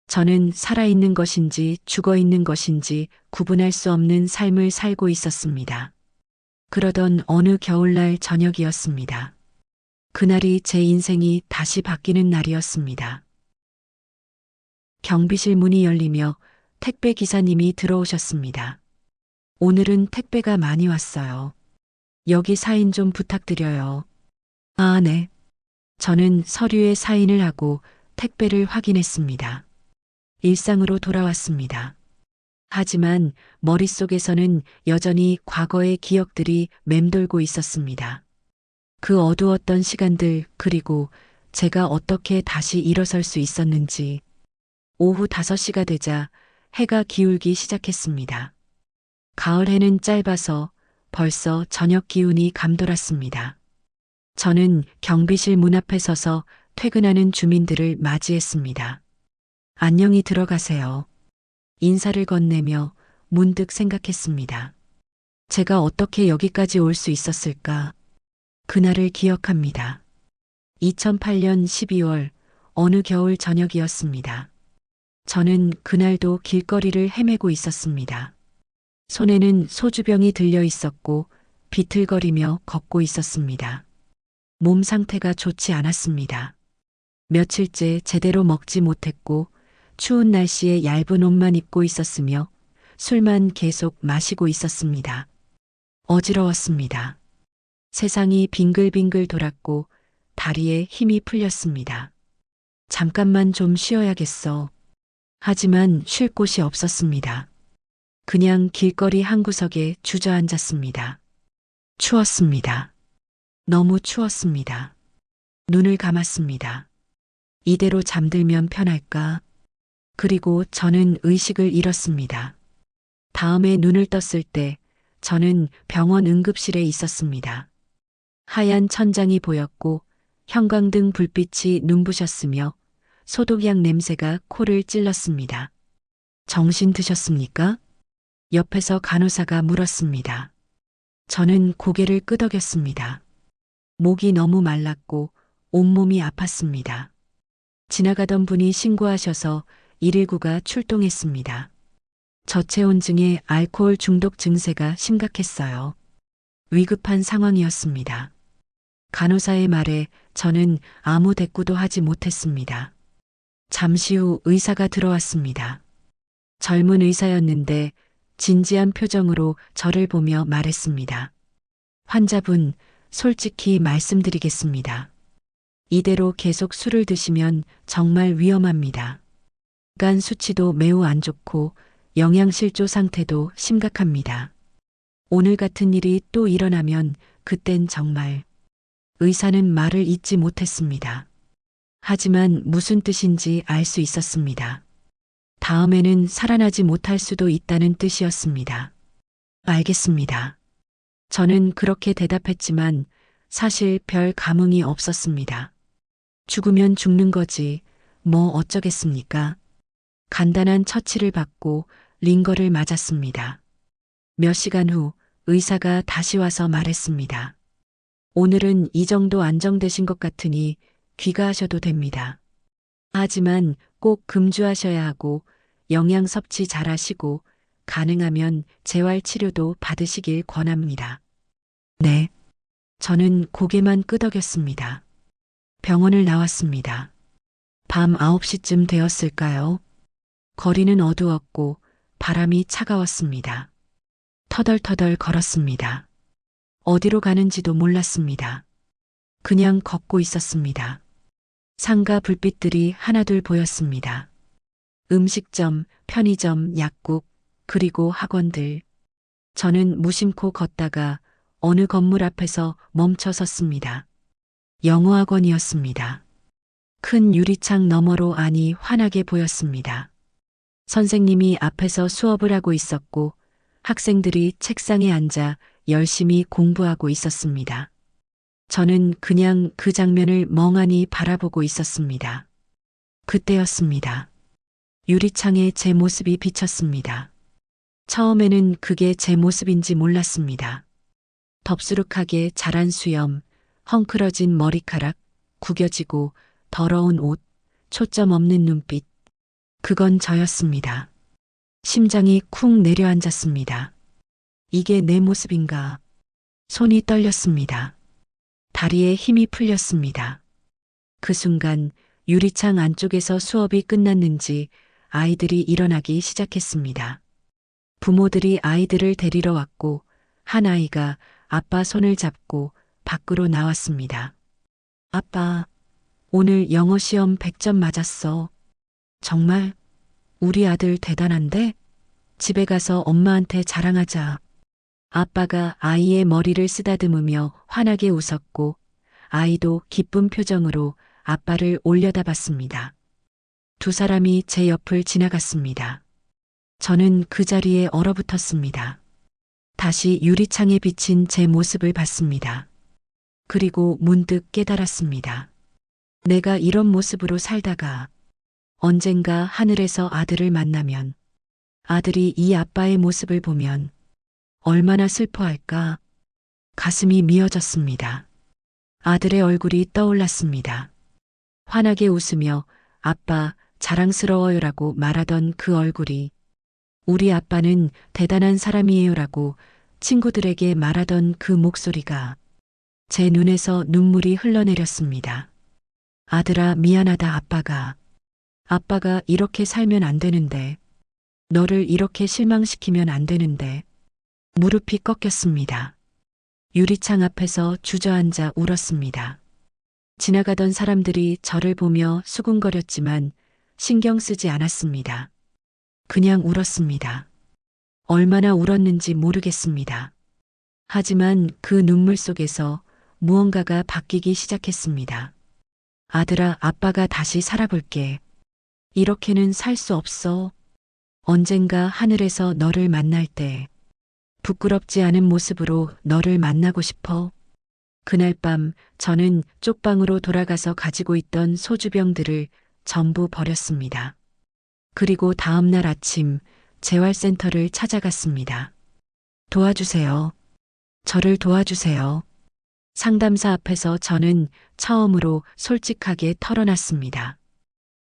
저는 살아있는 것인지 죽어있는 것인지 구분할 수 없는 삶을 살고 있었습니다. 그러던 어느 겨울날 저녁이었습니다. 그날이 제 인생이 다시 바뀌는 날이었습니다. 경비실 문이 열리며 택배 기사님이 들어오셨습니다. 오늘은 택배가 많이 왔어요. 여기 사인 좀 부탁드려요. 아, 네. 저는 서류에 사인을 하고 택배를 확인했습니다. 일상으로 돌아왔습니다. 하지만 머릿속에서는 여전히 과거의 기억들이 맴돌고 있었습니다. 그 어두웠던 시간들, 그리고 제가 어떻게 다시 일어설 수 있었는지. 오후 5시가 되자 해가 기울기 시작했습니다. 가을 해는 짧아서 벌써 저녁 기운이 감돌았습니다. 저는 경비실 문 앞에 서서 퇴근하는 주민들을 맞이했습니다. 안녕히 들어가세요. 인사를 건네며 문득 생각했습니다. 제가 어떻게 여기까지 올 수 있었을까? 그날을 기억합니다. 2008년 12월 어느 겨울 저녁이었습니다. 저는 그날도 길거리를 헤매고 있었습니다. 손에는 소주병이 들려 있었고 비틀거리며 걷고 있었습니다. 몸 상태가 좋지 않았습니다. 며칠째 제대로 먹지 못했고 추운 날씨에 얇은 옷만 입고 있었으며 술만 계속 마시고 있었습니다. 어지러웠습니다. 세상이 빙글빙글 돌았고 다리에 힘이 풀렸습니다. 잠깐만 좀 쉬어야겠어. 하지만 쉴 곳이 없었습니다. 그냥 길거리 한 구석에 주저앉았습니다. 추웠습니다. 너무 추웠습니다. 눈을 감았습니다. 이대로 잠들면 편할까? 그리고 저는 의식을 잃었습니다. 다음에 눈을 떴을 때 저는 병원 응급실에 있었습니다. 하얀 천장이 보였고 형광등 불빛이 눈부셨으며 소독약 냄새가 코를 찔렀습니다. 정신 드셨습니까? 옆에서 간호사가 물었습니다. 저는 고개를 끄덕였습니다. 목이 너무 말랐고 온몸이 아팠습니다. 지나가던 분이 신고하셔서 119가 출동했습니다. 저체온증에 알코올 중독 증세가 심각했어요. 위급한 상황이었습니다. 간호사의 말에 저는 아무 대꾸도 하지 못했습니다. 잠시 후 의사가 들어왔습니다. 젊은 의사였는데 진지한 표정으로 저를 보며 말했습니다. 환자분, 솔직히 말씀드리겠습니다. 이대로 계속 술을 드시면 정말 위험합니다. 간 수치도 매우 안 좋고 영양실조 상태도 심각합니다. 오늘 같은 일이 또 일어나면 그땐 정말 의사는 말을 잇지 못했습니다. 하지만 무슨 뜻인지 알 수 있었습니다. 다음에는 살아나지 못할 수도 있다는 뜻이었습니다. 알겠습니다. 저는 그렇게 대답했지만 사실 별 감흥이 없었습니다. 죽으면 죽는 거지, 뭐 어쩌겠습니까? 간단한 처치를 받고 링거를 맞았습니다. 몇 시간 후 의사가 다시 와서 말했습니다. 오늘은 이 정도 안정되신 것 같으니 귀가하셔도 됩니다. 하지만 꼭 금주하셔야 하고 영양 섭취 잘 하시고 가능하면 재활 치료도 받으시길 권합니다. 네. 저는 고개만 끄덕였습니다. 병원을 나왔습니다. 밤 9시쯤 되었을까요? 거리는 어두웠고 바람이 차가웠습니다. 터덜터덜 걸었습니다. 어디로 가는지도 몰랐습니다. 그냥 걷고 있었습니다. 상가 불빛들이 하나둘 보였습니다. 음식점, 편의점, 약국, 그리고 학원들. 저는 무심코 걷다가 어느 건물 앞에서 멈춰 섰습니다. 영어학원이었습니다. 큰 유리창 너머로 안이 환하게 보였습니다. 선생님이 앞에서 수업을 하고 있었고 학생들이 책상에 앉아 열심히 공부하고 있었습니다. 저는 그냥 그 장면을 멍하니 바라보고 있었습니다. 그때였습니다. 유리창에 제 모습이 비쳤습니다. 처음에는 그게 제 모습인지 몰랐습니다. 덥수룩하게 자란 수염, 헝클어진 머리카락, 구겨지고 더러운 옷, 초점 없는 눈빛. 그건 저였습니다. 심장이 쿵 내려앉았습니다. 이게 내 모습인가? 손이 떨렸습니다. 다리에 힘이 풀렸습니다. 그 순간 유리창 안쪽에서 수업이 끝났는지 아이들이 일어나기 시작했습니다. 부모들이 아이들을 데리러 왔고 한 아이가 아빠 손을 잡고 밖으로 나왔습니다. 아빠, 오늘 영어 시험 100점 맞았어. 정말? 우리 아들 대단한데? 집에 가서 엄마한테 자랑하자. 아빠가 아이의 머리를 쓰다듬으며 환하게 웃었고 아이도 기쁜 표정으로 아빠를 올려다봤습니다. 두 사람이 제 옆을 지나갔습니다. 저는 그 자리에 얼어붙었습니다. 다시 유리창에 비친 제 모습을 봤습니다. 그리고 문득 깨달았습니다. 내가 이런 모습으로 살다가 언젠가 하늘에서 아들을 만나면 아들이 이 아빠의 모습을 보면 얼마나 슬퍼할까? 가슴이 미어졌습니다. 아들의 얼굴이 떠올랐습니다. 환하게 웃으며 아빠 자랑스러워요라고 말하던 그 얼굴이 우리 아빠는 대단한 사람이에요라고 친구들에게 말하던 그 목소리가 제 눈에서 눈물이 흘러내렸습니다. 아들아, 미안하다 아빠가 이렇게 살면 안 되는데 너를 이렇게 실망시키면 안 되는데 무릎이 꺾였습니다. 유리창 앞에서 주저앉아 울었습니다. 지나가던 사람들이 저를 보며 수군거렸지만 신경 쓰지 않았습니다. 그냥 울었습니다. 얼마나 울었는지 모르겠습니다. 하지만 그 눈물 속에서 무언가가 바뀌기 시작했습니다. 아들아, 아빠가 다시 살아볼게. 이렇게는 살 수 없어. 언젠가 하늘에서 너를 만날 때 부끄럽지 않은 모습으로 너를 만나고 싶어. 그날 밤 저는 쪽방으로 돌아가서 가지고 있던 소주병들을 전부 버렸습니다. 그리고 다음 날 아침 재활센터를 찾아갔습니다. 도와주세요. 저를 도와주세요. 상담사 앞에서 저는 처음으로 솔직하게 털어놨습니다.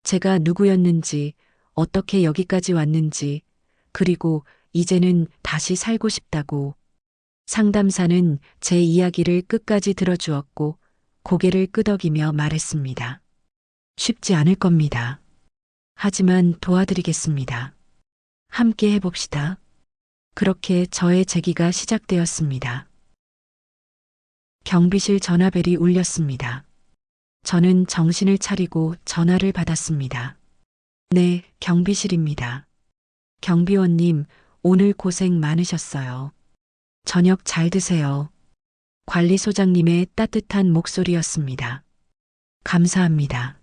제가 누구였는지, 어떻게 여기까지 왔는지, 그리고 이제는 다시 살고 싶다고. 상담사는 제 이야기를 끝까지 들어주었고 고개를 끄덕이며 말했습니다. 쉽지 않을 겁니다. 하지만 도와드리겠습니다. 함께 해봅시다. 그렇게 저의 재기가 시작되었습니다. 경비실 전화벨이 울렸습니다. 저는 정신을 차리고 전화를 받았습니다. 네, 경비실입니다. 경비원님, 오늘 고생 많으셨어요. 저녁 잘 드세요. 관리소장님의 따뜻한 목소리였습니다. 감사합니다.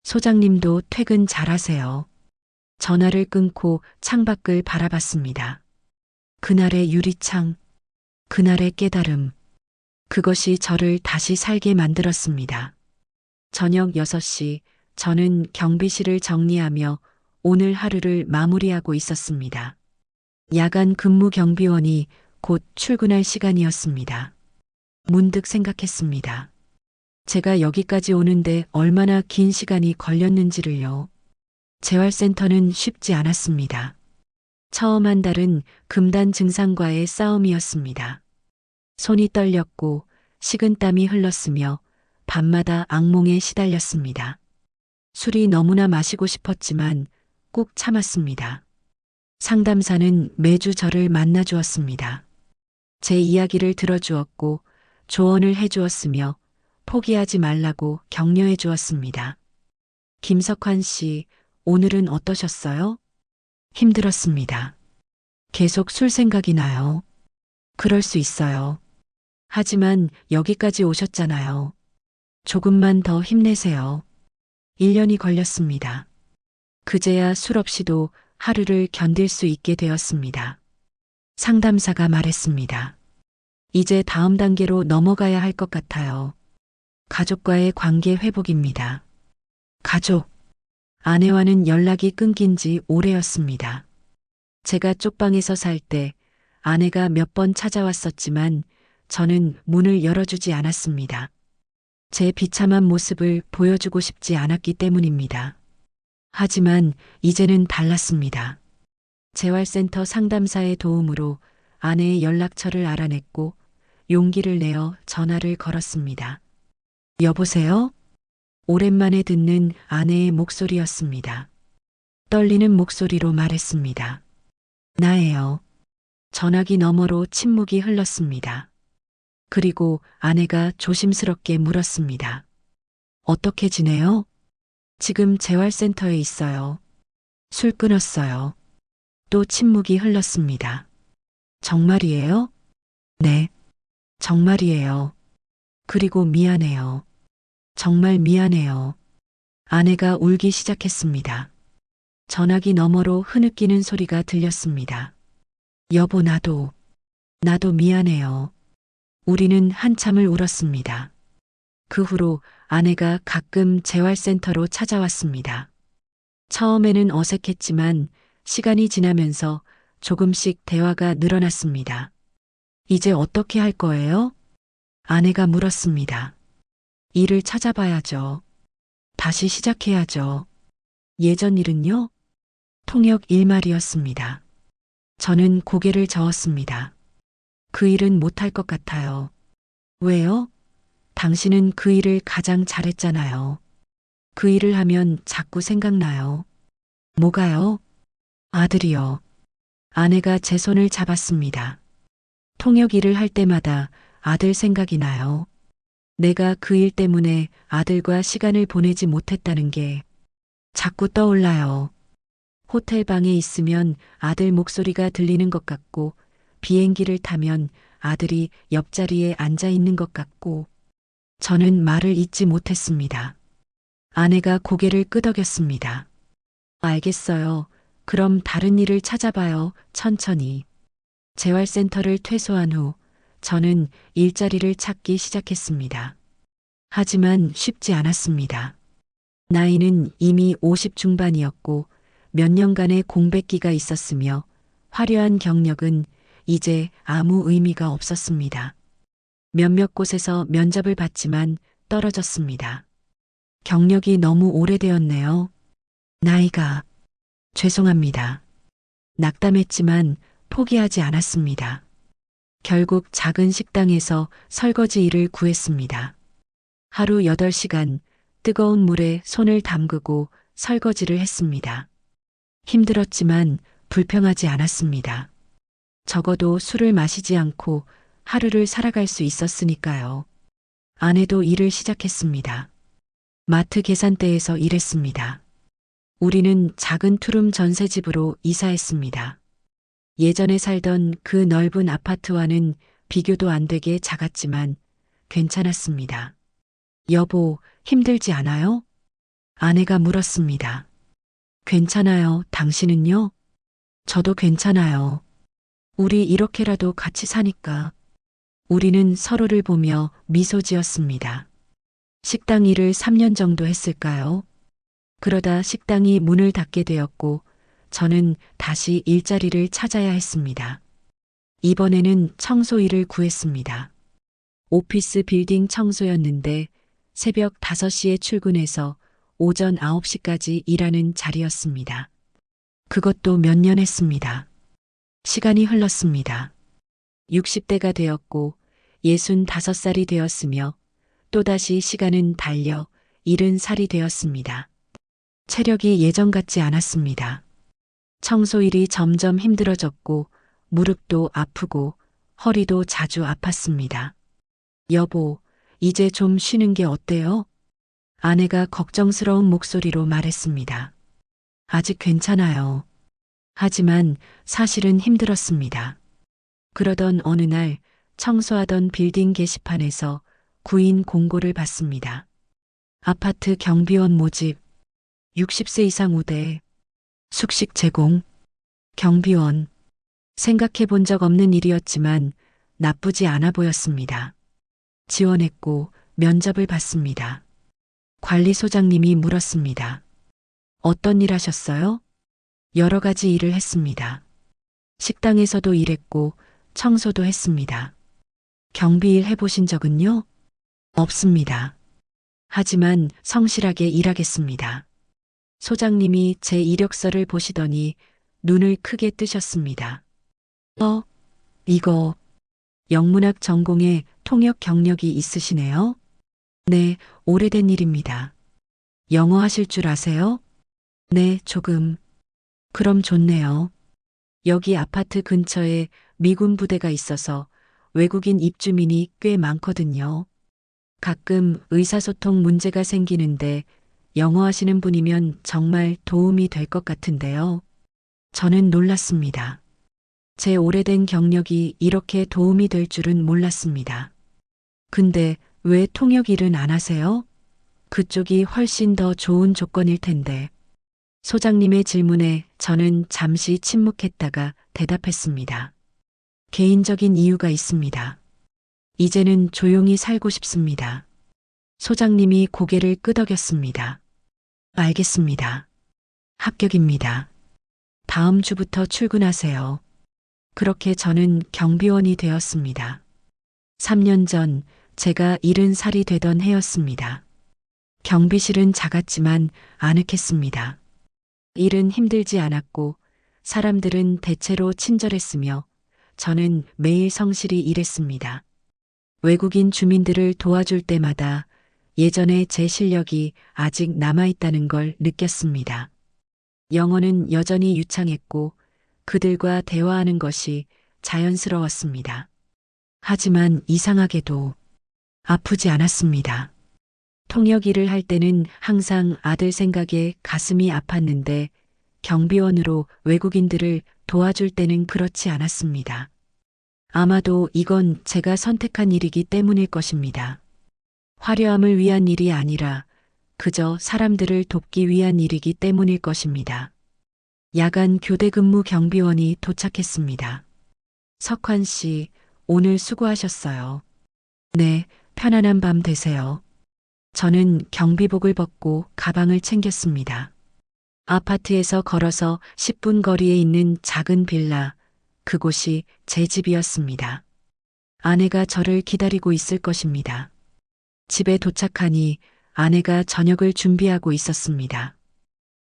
소장님도 퇴근 잘하세요. 전화를 끊고 창밖을 바라봤습니다. 그날의 유리창, 그날의 깨달음, 그것이 저를 다시 살게 만들었습니다. 저녁 6시, 저는 경비실을 정리하며 오늘 하루를 마무리하고 있었습니다. 야간 근무 경비원이 곧 출근할 시간이었습니다. 문득 생각했습니다. 제가 여기까지 오는데 얼마나 긴 시간이 걸렸는지를요. 재활센터는 쉽지 않았습니다. 처음 한 달은 금단 증상과의 싸움이었습니다. 손이 떨렸고 식은땀이 흘렀으며 밤마다 악몽에 시달렸습니다. 술이 너무나 마시고 싶었지만 꾹 참았습니다. 상담사는 매주 저를 만나 주었습니다. 제 이야기를 들어주었고 조언을 해주었으며 포기하지 말라고 격려해 주었습니다. 김석환 씨, 오늘은 어떠셨어요? 힘들었습니다. 계속 술 생각이 나요. 그럴 수 있어요. 하지만 여기까지 오셨잖아요. 조금만 더 힘내세요. 1년이 걸렸습니다. 그제야 술 없이도 하루를 견딜 수 있게 되었습니다. 상담사가 말했습니다. 이제 다음 단계로 넘어가야 할 것 같아요. 가족과의 관계 회복입니다. 가족. 아내와는 연락이 끊긴 지 오래였습니다. 제가 쪽방에서 살 때 아내가 몇 번 찾아왔었지만 저는 문을 열어주지 않았습니다. 제 비참한 모습을 보여주고 싶지 않았기 때문입니다. 하지만 이제는 달랐습니다. 재활센터 상담사의 도움으로 아내의 연락처를 알아냈고 용기를 내어 전화를 걸었습니다. 여보세요? 오랜만에 듣는 아내의 목소리였습니다. 떨리는 목소리로 말했습니다. 나예요. 전화기 너머로 침묵이 흘렀습니다. 그리고 아내가 조심스럽게 물었습니다. 어떻게 지내요? 지금 재활센터에 있어요. 술 끊었어요. 또 침묵이 흘렀습니다. 정말이에요? 네. 정말이에요. 그리고 미안해요. 정말 미안해요. 아내가 울기 시작했습니다. 전화기 너머로 흐느끼는 소리가 들렸습니다. 여보, 나도 미안해요. 우리는 한참을 울었습니다. 그 후로 아내가 가끔 재활센터로 찾아왔습니다. 처음에는 어색했지만 시간이 지나면서 조금씩 대화가 늘어났습니다. 이제 어떻게 할 거예요? 아내가 물었습니다. 일을 찾아봐야죠. 다시 시작해야죠. 예전 일은요? 통역 일말이었습니다. 저는 고개를 저었습니다. 그 일은 못할 것 같아요. 왜요? 당신은 그 일을 가장 잘했잖아요. 그 일을 하면 자꾸 생각나요. 뭐가요? 아들이요. 아내가 제 손을 잡았습니다. 통역 일을 할 때마다 아들 생각이 나요. 내가 그 일 때문에 아들과 시간을 보내지 못했다는 게 자꾸 떠올라요. 호텔 방에 있으면 아들 목소리가 들리는 것 같고 비행기를 타면 아들이 옆자리에 앉아 있는 것 같고 저는 말을 잇지 못했습니다. 아내가 고개를 끄덕였습니다. 알겠어요. 그럼 다른 일을 찾아봐요. 천천히. 재활센터를 퇴소한 후 저는 일자리를 찾기 시작했습니다. 하지만 쉽지 않았습니다. 나이는 이미 50 중반이었고 몇 년간의 공백기가 있었으며 화려한 경력은 이제 아무 의미가 없었습니다. 몇몇 곳에서 면접을 봤지만 떨어졌습니다. 경력이 너무 오래되었네요. 나이가. 죄송합니다. 낙담했지만 포기하지 않았습니다. 결국 작은 식당에서 설거지 일을 구했습니다. 하루 8시간 뜨거운 물에 손을 담그고 설거지를 했습니다. 힘들었지만 불평하지 않았습니다. 적어도 술을 마시지 않고 하루를 살아갈 수 있었으니까요. 아내도 일을 시작했습니다. 마트 계산대에서 일했습니다. 우리는 작은 투룸 전셋집으로 이사했습니다. 예전에 살던 그 넓은 아파트와는 비교도 안 되게 작았지만 괜찮았습니다. 여보, 힘들지 않아요? 아내가 물었습니다. 괜찮아요. 당신은요? 저도 괜찮아요. 우리 이렇게라도 같이 사니까. 우리는 서로를 보며 미소 지었습니다. 식당 일을 3년 정도 했을까요? 그러다 식당이 문을 닫게 되었고 저는 다시 일자리를 찾아야 했습니다. 이번에는 청소 일을 구했습니다. 오피스 빌딩 청소였는데 새벽 5시에 출근해서 오전 9시까지 일하는 자리였습니다. 그것도 몇 년 했습니다. 시간이 흘렀습니다. 60대가 되었고 65살이 되었으며 또다시 시간은 달려 70살이 되었습니다. 체력이 예전 같지 않았습니다. 청소일이 점점 힘들어졌고 무릎도 아프고 허리도 자주 아팠습니다. 여보, 이제 좀 쉬는 게 어때요? 아내가 걱정스러운 목소리로 말했습니다. 아직 괜찮아요. 하지만 사실은 힘들었습니다. 그러던 어느 날 청소하던 빌딩 게시판에서 구인 공고를 봤습니다. 아파트 경비원 모집, 60세 이상 우대, 숙식 제공, 경비원. 생각해 본 적 없는 일이었지만 나쁘지 않아 보였습니다. 지원했고 면접을 봤습니다. 관리소장님이 물었습니다. 어떤 일 하셨어요? 여러 가지 일을 했습니다. 식당에서도 일했고 청소도 했습니다. 경비일 해보신 적은요? 없습니다. 하지만 성실하게 일하겠습니다. 소장님이 제 이력서를 보시더니 눈을 크게 뜨셨습니다. 이거 영문학 전공에 통역 경력이 있으시네요? 네, 오래된 일입니다. 영어 하실 줄 아세요? 네, 조금. 그럼 좋네요. 여기 아파트 근처에 미군 부대가 있어서 외국인 입주민이 꽤 많거든요. 가끔 의사소통 문제가 생기는데 영어 하시는 분이면 정말 도움이 될 것 같은데요. 저는 놀랐습니다. 제 오래된 경력이 이렇게 도움이 될 줄은 몰랐습니다. 근데 왜 통역 일은 안 하세요? 그쪽이 훨씬 더 좋은 조건일 텐데. 소장님의 질문에 저는 잠시 침묵했다가 대답했습니다. 개인적인 이유가 있습니다. 이제는 조용히 살고 싶습니다. 소장님이 고개를 끄덕였습니다. 알겠습니다. 합격입니다. 다음 주부터 출근하세요. 그렇게 저는 경비원이 되었습니다. 3년 전 제가 70살이 되던 해였습니다. 경비실은 작았지만 아늑했습니다. 일은 힘들지 않았고 사람들은 대체로 친절했으며 저는 매일 성실히 일했습니다. 외국인 주민들을 도와줄 때마다 예전에 제 실력이 아직 남아있다는 걸 느꼈습니다. 영어는 여전히 유창했고 그들과 대화하는 것이 자연스러웠습니다. 하지만 이상하게도 아프지 않았습니다. 통역 일을 할 때는 항상 아들 생각에 가슴이 아팠는데 경비원으로 외국인들을 도와줄 때는 그렇지 않았습니다. 아마도 이건 제가 선택한 일이기 때문일 것입니다. 화려함을 위한 일이 아니라 그저 사람들을 돕기 위한 일이기 때문일 것입니다. 야간 교대 근무 경비원이 도착했습니다. 석환 씨, 오늘 수고하셨어요. 네, 편안한 밤 되세요. 저는 경비복을 벗고 가방을 챙겼습니다. 아파트에서 걸어서 10분 거리에 있는 작은 빌라, 그곳이 제 집이었습니다. 아내가 저를 기다리고 있을 것입니다. 집에 도착하니 아내가 저녁을 준비하고 있었습니다.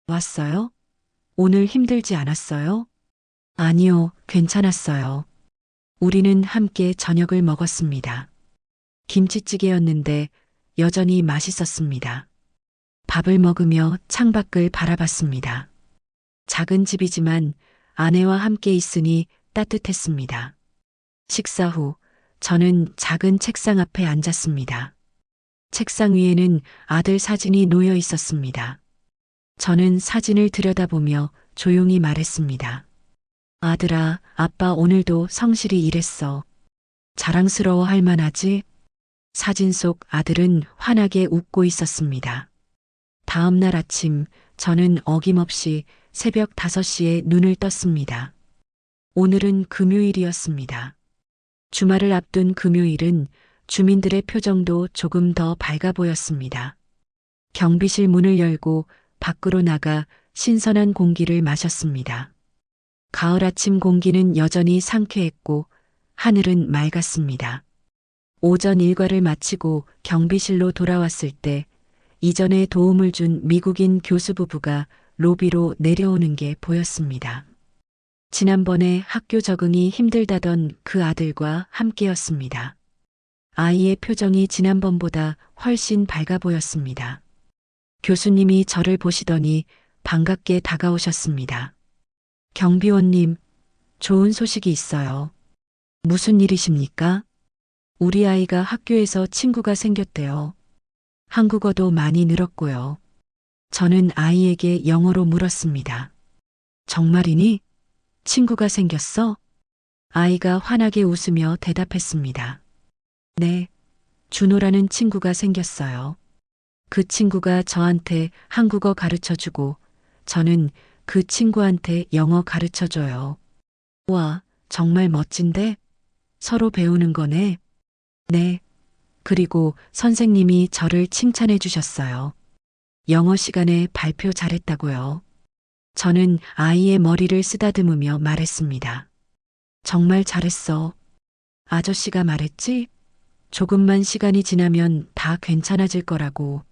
왔어요? 오늘 힘들지 않았어요? 아니요, 괜찮았어요. 우리는 함께 저녁을 먹었습니다. 김치찌개였는데 여전히 맛있었습니다. 밥을 먹으며 창밖을 바라봤습니다. 작은 집이지만 아내와 함께 있으니 따뜻했습니다. 식사 후 저는 작은 책상 앞에 앉았습니다. 책상 위에는 아들 사진이 놓여 있었습니다. 저는 사진을 들여다보며 조용히 말했습니다. 아들아, 아빠 오늘도 성실히 일했어. 자랑스러워 할 만하지? 사진 속 아들은 환하게 웃고 있었습니다. 다음 날 아침 저는 어김없이 새벽 5시에 눈을 떴습니다. 오늘은 금요일이었습니다. 주말을 앞둔 금요일은 주민들의 표정도 조금 더 밝아 보였습니다. 경비실 문을 열고 밖으로 나가 신선한 공기를 마셨습니다. 가을 아침 공기는 여전히 상쾌했고 하늘은 맑았습니다. 오전 일과를 마치고 경비실로 돌아왔을 때 이전에 도움을 준 미국인 교수 부부가 로비로 내려오는 게 보였습니다. 지난번에 학교 적응이 힘들다던 그 아들과 함께였습니다. 아이의 표정이 지난번보다 훨씬 밝아 보였습니다. 교수님이 저를 보시더니 반갑게 다가오셨습니다. 경비원님, 좋은 소식이 있어요. 무슨 일이십니까? 우리 아이가 학교에서 친구가 생겼대요. 한국어도 많이 늘었고요. 저는 아이에게 영어로 물었습니다. 정말이니? 친구가 생겼어? 아이가 환하게 웃으며 대답했습니다. 네, 준호라는 친구가 생겼어요. 그 친구가 저한테 한국어 가르쳐주고 저는 그 친구한테 영어 가르쳐줘요. 와, 정말 멋진데? 서로 배우는 거네. 네. 그리고 선생님이 저를 칭찬해 주셨어요. 영어 시간에 발표 잘했다고요. 저는 아이의 머리를 쓰다듬으며 말했습니다. 정말 잘했어. 아저씨가 말했지? 조금만 시간이 지나면 다 괜찮아질 거라고.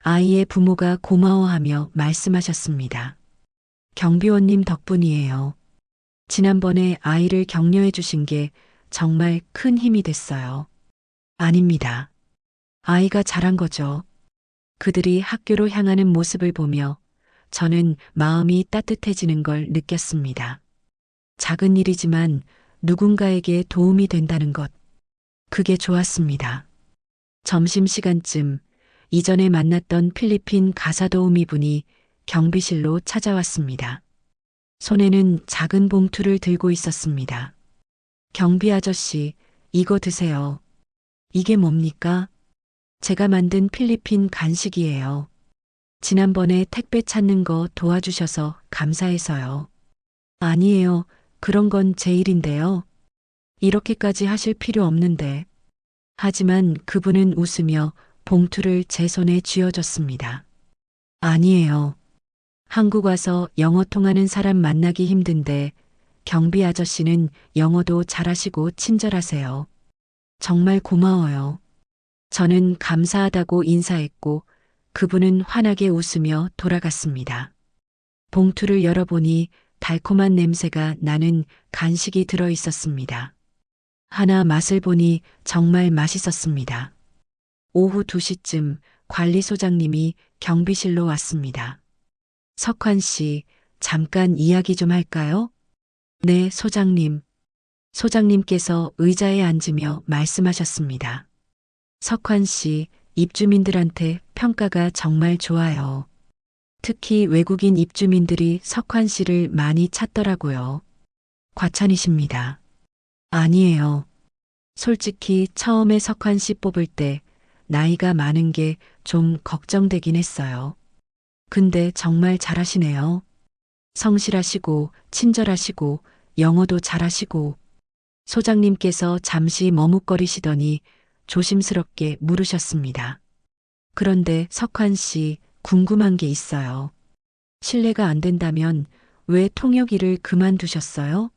아이의 부모가 고마워하며 말씀하셨습니다. 경비원님 덕분이에요. 지난번에 아이를 격려해 주신 게 정말 큰 힘이 됐어요. 아닙니다. 아이가 잘한 거죠. 그들이 학교로 향하는 모습을 보며 저는 마음이 따뜻해지는 걸 느꼈습니다. 작은 일이지만 누군가에게 도움이 된다는 것. 그게 좋았습니다. 점심시간쯤 이전에 만났던 필리핀 가사도우미 분이 경비실로 찾아왔습니다. 손에는 작은 봉투를 들고 있었습니다. 경비 아저씨, 이거 드세요. 이게 뭡니까? 제가 만든 필리핀 간식이에요. 지난번에 택배 찾는 거 도와주셔서 감사해서요. 아니에요. 그런 건 제 일인데요. 이렇게까지 하실 필요 없는데. 하지만 그분은 웃으며 봉투를 제 손에 쥐어줬습니다. 아니에요. 한국 와서 영어 통하는 사람 만나기 힘든데 경비 아저씨는 영어도 잘하시고 친절하세요. 정말 고마워요. 저는 감사하다고 인사했고 그분은 환하게 웃으며 돌아갔습니다. 봉투를 열어보니 달콤한 냄새가 나는 간식이 들어 있었습니다. 하나 맛을 보니 정말 맛있었습니다. 오후 2시쯤 관리소장님이 경비실로 왔습니다. 석환 씨, 잠깐 이야기 좀 할까요? 네, 소장님. 소장님께서 의자에 앉으며 말씀하셨습니다. 석환 씨, 입주민들한테 평가가 정말 좋아요. 특히 외국인 입주민들이 석환 씨를 많이 찾더라고요. 과찬이십니다. 아니에요. 솔직히 처음에 석환 씨 뽑을 때 나이가 많은 게 좀 걱정되긴 했어요. 근데 정말 잘하시네요. 성실하시고 친절하시고 영어도 잘하시고. 소장님께서 잠시 머뭇거리시더니 조심스럽게 물으셨습니다. 그런데 석환 씨, 궁금한 게 있어요. 실례가 안 된다면 왜 통역 일을 그만두셨어요?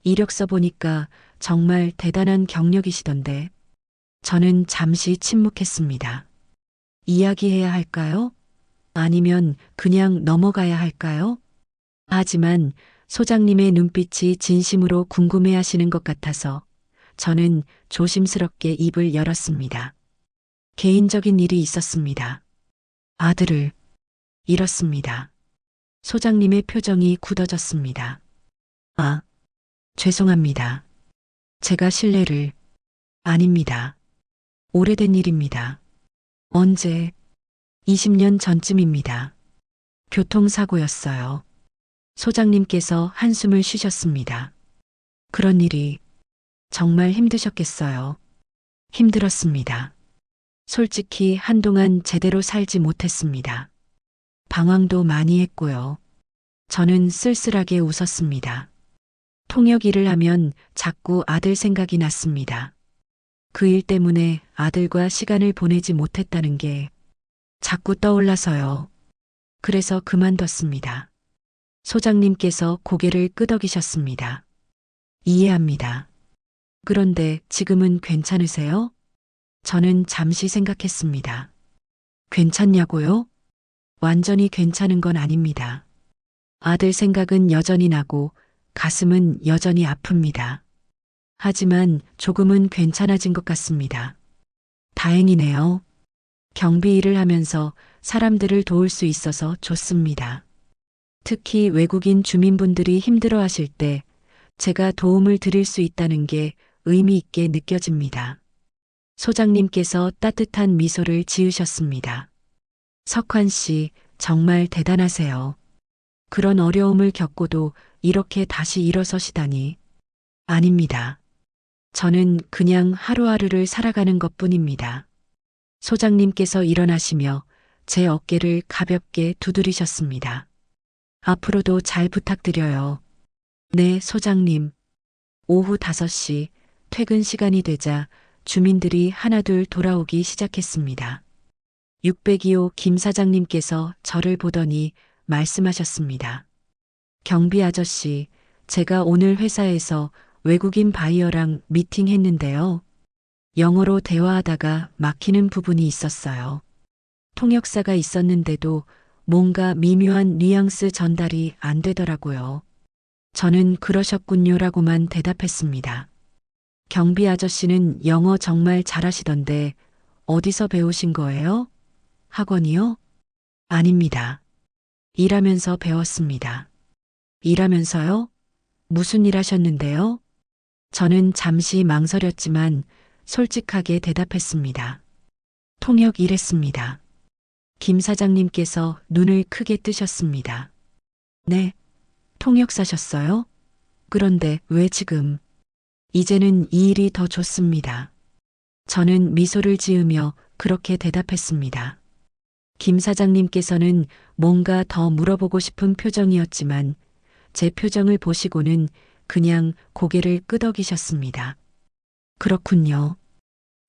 이력서 보니까 정말 대단한 경력이시던데. 저는 잠시 침묵했습니다. 이야기해야 할까요? 아니면 그냥 넘어가야 할까요? 하지만 소장님의 눈빛이 진심으로 궁금해 하시는 것 같아서 저는 조심스럽게 입을 열었습니다. 개인적인 일이 있었습니다. 아들을 잃었습니다. 소장님의 표정이 굳어졌습니다. 아, 죄송합니다. 제가 실례를. 아닙니다. 오래된 일입니다. 언제? 20년 전쯤입니다. 교통사고였어요. 소장님께서 한숨을 쉬셨습니다. 그런 일이 정말 힘드셨겠어요. 힘들었습니다. 솔직히 한동안 제대로 살지 못했습니다. 방황도 많이 했고요. 저는 쓸쓸하게 웃었습니다. 통역 일을 하면 자꾸 아들 생각이 났습니다. 그 일 때문에 아들과 시간을 보내지 못했다는 게 자꾸 떠올라서요. 그래서 그만뒀습니다. 소장님께서 고개를 끄덕이셨습니다. 이해합니다. 그런데 지금은 괜찮으세요? 저는 잠시 생각했습니다. 괜찮냐고요? 완전히 괜찮은 건 아닙니다. 아들 생각은 여전히 나고 가슴은 여전히 아픕니다. 하지만 조금은 괜찮아진 것 같습니다. 다행이네요. 경비 일을 하면서 사람들을 도울 수 있어서 좋습니다. 특히 외국인 주민분들이 힘들어 하실 때 제가 도움을 드릴 수 있다는 게 의미 있게 느껴집니다. 소장님께서 따뜻한 미소를 지으셨습니다. 석환 씨, 정말 대단하세요. 그런 어려움을 겪고도 이렇게 다시 일어서시다니. 아닙니다. 저는 그냥 하루하루를 살아가는 것 뿐입니다. 소장님께서 일어나시며 제 어깨를 가볍게 두드리셨습니다. 앞으로도 잘 부탁드려요. 네, 소장님. 오후 5시 퇴근 시간이 되자 주민들이 하나둘 돌아오기 시작했습니다. 602호 김 사장님께서 저를 보더니 말씀하셨습니다. 경비 아저씨, 제가 오늘 회사에서 외국인 바이어랑 미팅했는데요. 영어로 대화하다가 막히는 부분이 있었어요. 통역사가 있었는데도 뭔가 미묘한 뉘앙스 전달이 안 되더라고요. 저는 그러셨군요라고만 대답했습니다. 경비 아저씨는 영어 정말 잘하시던데 어디서 배우신 거예요? 학원이요? 아닙니다. 일하면서 배웠습니다. 일하면서요? 무슨 일 하셨는데요? 저는 잠시 망설였지만 솔직하게 대답했습니다. 통역 일했습니다. 김 사장님께서 눈을 크게 뜨셨습니다. 네, 통역사셨어요? 그런데 왜 지금? 이제는 이 일이 더 좋습니다. 저는 미소를 지으며 그렇게 대답했습니다. 김 사장님께서는 뭔가 더 물어보고 싶은 표정이었지만 제 표정을 보시고는 그냥 고개를 끄덕이셨습니다. 그렇군요.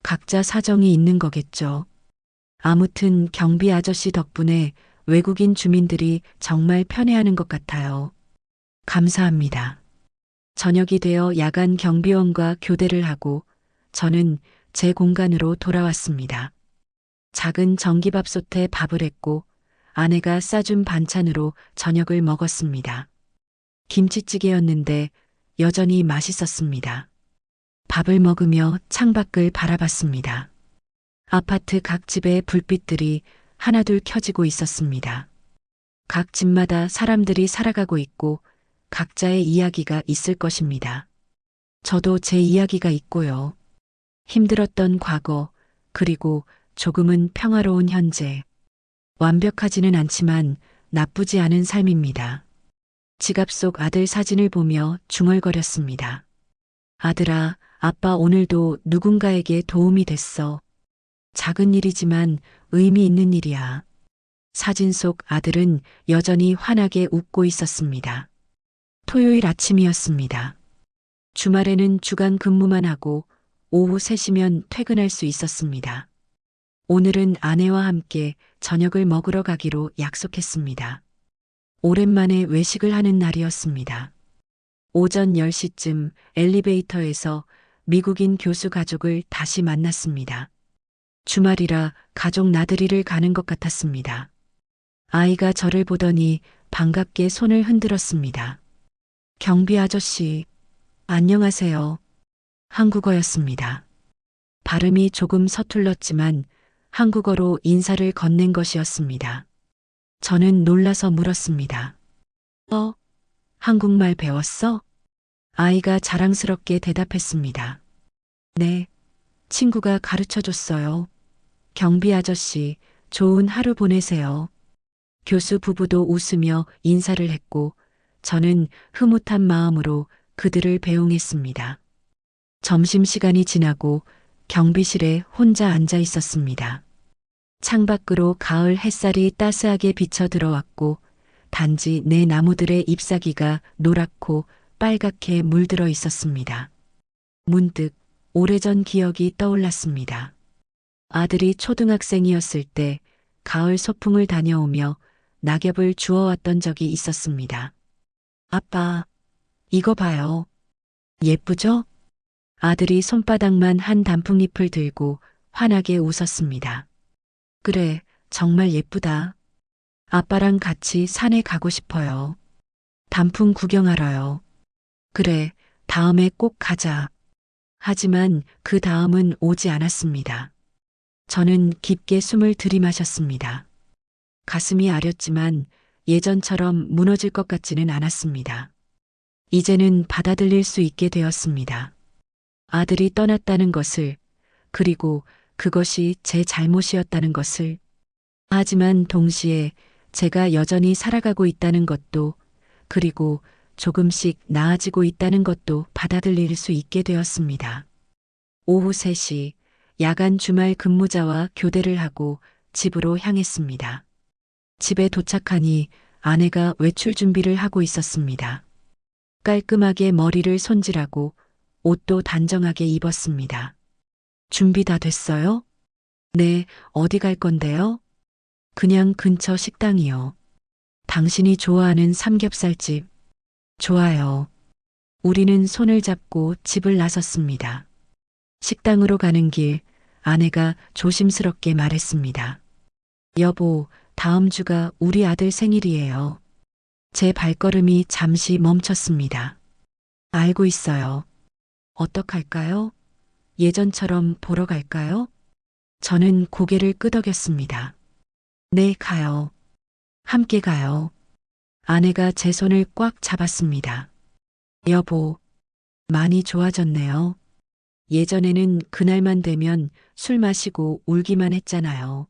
각자 사정이 있는 거겠죠. 아무튼 경비 아저씨 덕분에 외국인 주민들이 정말 편해하는 것 같아요. 감사합니다. 저녁이 되어 야간 경비원과 교대를 하고 저는 제 공간으로 돌아왔습니다. 작은 전기밥솥에 밥을 했고 아내가 싸준 반찬으로 저녁을 먹었습니다. 김치찌개였는데 여전히 맛있었습니다. 밥을 먹으며 창밖을 바라봤습니다. 아파트 각 집의 불빛들이 하나둘 켜지고 있었습니다. 각 집마다 사람들이 살아가고 있고 각자의 이야기가 있을 것입니다. 저도 제 이야기가 있고요. 힘들었던 과거, 그리고 조금은 평화로운 현재. 완벽하지는 않지만 나쁘지 않은 삶입니다. 지갑 속 아들 사진을 보며 중얼거렸습니다. 아들아, 아빠 오늘도 누군가에게 도움이 됐어. 작은 일이지만 의미 있는 일이야. 사진 속 아들은 여전히 환하게 웃고 있었습니다. 토요일 아침이었습니다. 주말에는 주간 근무만 하고 오후 3시면 퇴근할 수 있었습니다. 오늘은 아내와 함께 저녁을 먹으러 가기로 약속했습니다. 오랜만에 외식을 하는 날이었습니다. 오전 10시쯤 엘리베이터에서 미국인 교수 가족을 다시 만났습니다. 주말이라 가족 나들이를 가는 것 같았습니다. 아이가 저를 보더니 반갑게 손을 흔들었습니다. 경비 아저씨, 안녕하세요. 한국어였습니다. 발음이 조금 서툴렀지만 한국어로 인사를 건넨 것이었습니다. 저는 놀라서 물었습니다. 한국말 배웠어? 아이가 자랑스럽게 대답했습니다. 네, 친구가 가르쳐 줬어요. 경비 아저씨, 좋은 하루 보내세요. 교수 부부도 웃으며 인사를 했고 저는 흐뭇한 마음으로 그들을 배웅했습니다. 점심시간이 지나고 경비실에 혼자 앉아 있었습니다. 창밖으로 가을 햇살이 따스하게 비쳐 들어왔고 단지 내 나무들의 잎사귀가 노랗고 빨갛게 물들어 있었습니다. 문득 오래전 기억이 떠올랐습니다. 아들이 초등학생이었을 때 가을 소풍을 다녀오며 낙엽을 주워왔던 적이 있었습니다. 아빠, 이거 봐요. 예쁘죠? 아들이 손바닥만 한 단풍잎을 들고 환하게 웃었습니다. 그래, 정말 예쁘다. 아빠랑 같이 산에 가고 싶어요. 단풍 구경하러요. 그래, 다음에 꼭 가자. 하지만 그 다음은 오지 않았습니다. 저는 깊게 숨을 들이마셨습니다. 가슴이 아렸지만 예전처럼 무너질 것 같지는 않았습니다. 이제는 받아들일 수 있게 되었습니다. 아들이 떠났다는 것을, 그리고 그것이 제 잘못이었다는 것을. 하지만 동시에 제가 여전히 살아가고 있다는 것도, 그리고 조금씩 나아지고 있다는 것도 받아들일 수 있게 되었습니다. 오후 3시 야간 주말 근무자와 교대를 하고 집으로 향했습니다. 집에 도착하니 아내가 외출 준비를 하고 있었습니다. 깔끔하게 머리를 손질하고 옷도 단정하게 입었습니다. 준비 다 됐어요? 네, 어디 갈 건데요? 그냥 근처 식당이요. 당신이 좋아하는 삼겹살집. 좋아요. 우리는 손을 잡고 집을 나섰습니다. 식당으로 가는 길, 아내가 조심스럽게 말했습니다. 여보, 다음 주가 우리 아들 생일이에요. 제 발걸음이 잠시 멈췄습니다. 알고 있어요. 어떡할까요? 예전처럼 보러 갈까요? 저는 고개를 끄덕였습니다. 네, 가요. 함께 가요. 아내가 제 손을 꽉 잡았습니다. 여보, 많이 좋아졌네요. 예전에는 그날만 되면 술 마시고 울기만 했잖아요.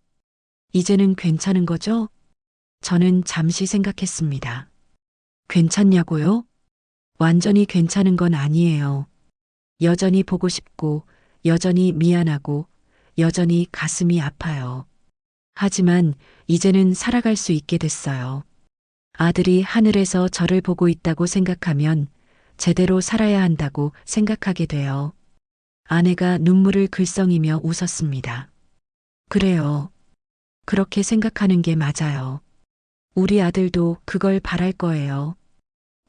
이제는 괜찮은 거죠? 저는 잠시 생각했습니다. 괜찮냐고요? 완전히 괜찮은 건 아니에요. 여전히 보고 싶고, 여전히 미안하고, 여전히 가슴이 아파요. 하지만 이제는 살아갈 수 있게 됐어요. 아들이 하늘에서 저를 보고 있다고 생각하면 제대로 살아야 한다고 생각하게 돼요. 아내가 눈물을 글썽이며 웃었습니다. 그래요. 그렇게 생각하는 게 맞아요. 우리 아들도 그걸 바랄 거예요.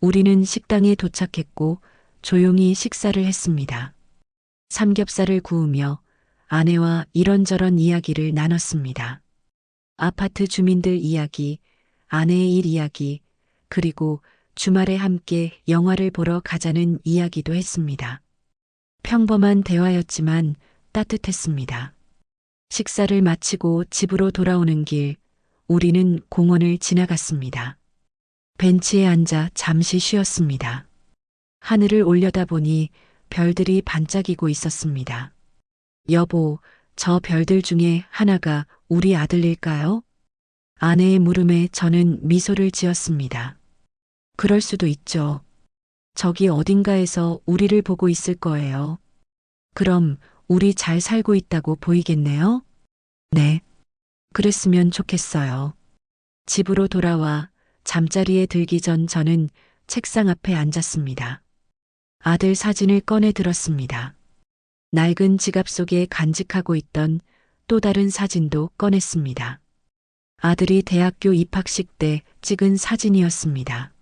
우리는 식당에 도착했고 조용히 식사를 했습니다. 삼겹살을 구우며 아내와 이런저런 이야기를 나눴습니다. 아파트 주민들 이야기, 아내의 일 이야기, 그리고 주말에 함께 영화를 보러 가자는 이야기도 했습니다. 평범한 대화였지만 따뜻했습니다. 식사를 마치고 집으로 돌아오는 길, 우리는 공원을 지나갔습니다. 벤치에 앉아 잠시 쉬었습니다. 하늘을 올려다보니 별들이 반짝이고 있었습니다. 여보, 저 별들 중에 하나가 우리 아들일까요? 아내의 물음에 저는 미소를 지었습니다. 그럴 수도 있죠. 저기 어딘가에서 우리를 보고 있을 거예요. 그럼 우리 잘 살고 있다고 보이겠네요? 네. 그랬으면 좋겠어요. 집으로 돌아와 잠자리에 들기 전 저는 책상 앞에 앉았습니다. 아들 사진을 꺼내 들었습니다. 낡은 지갑 속에 간직하고 있던 또 다른 사진도 꺼냈습니다. 아들이 대학교 입학식 때 찍은 사진이었습니다.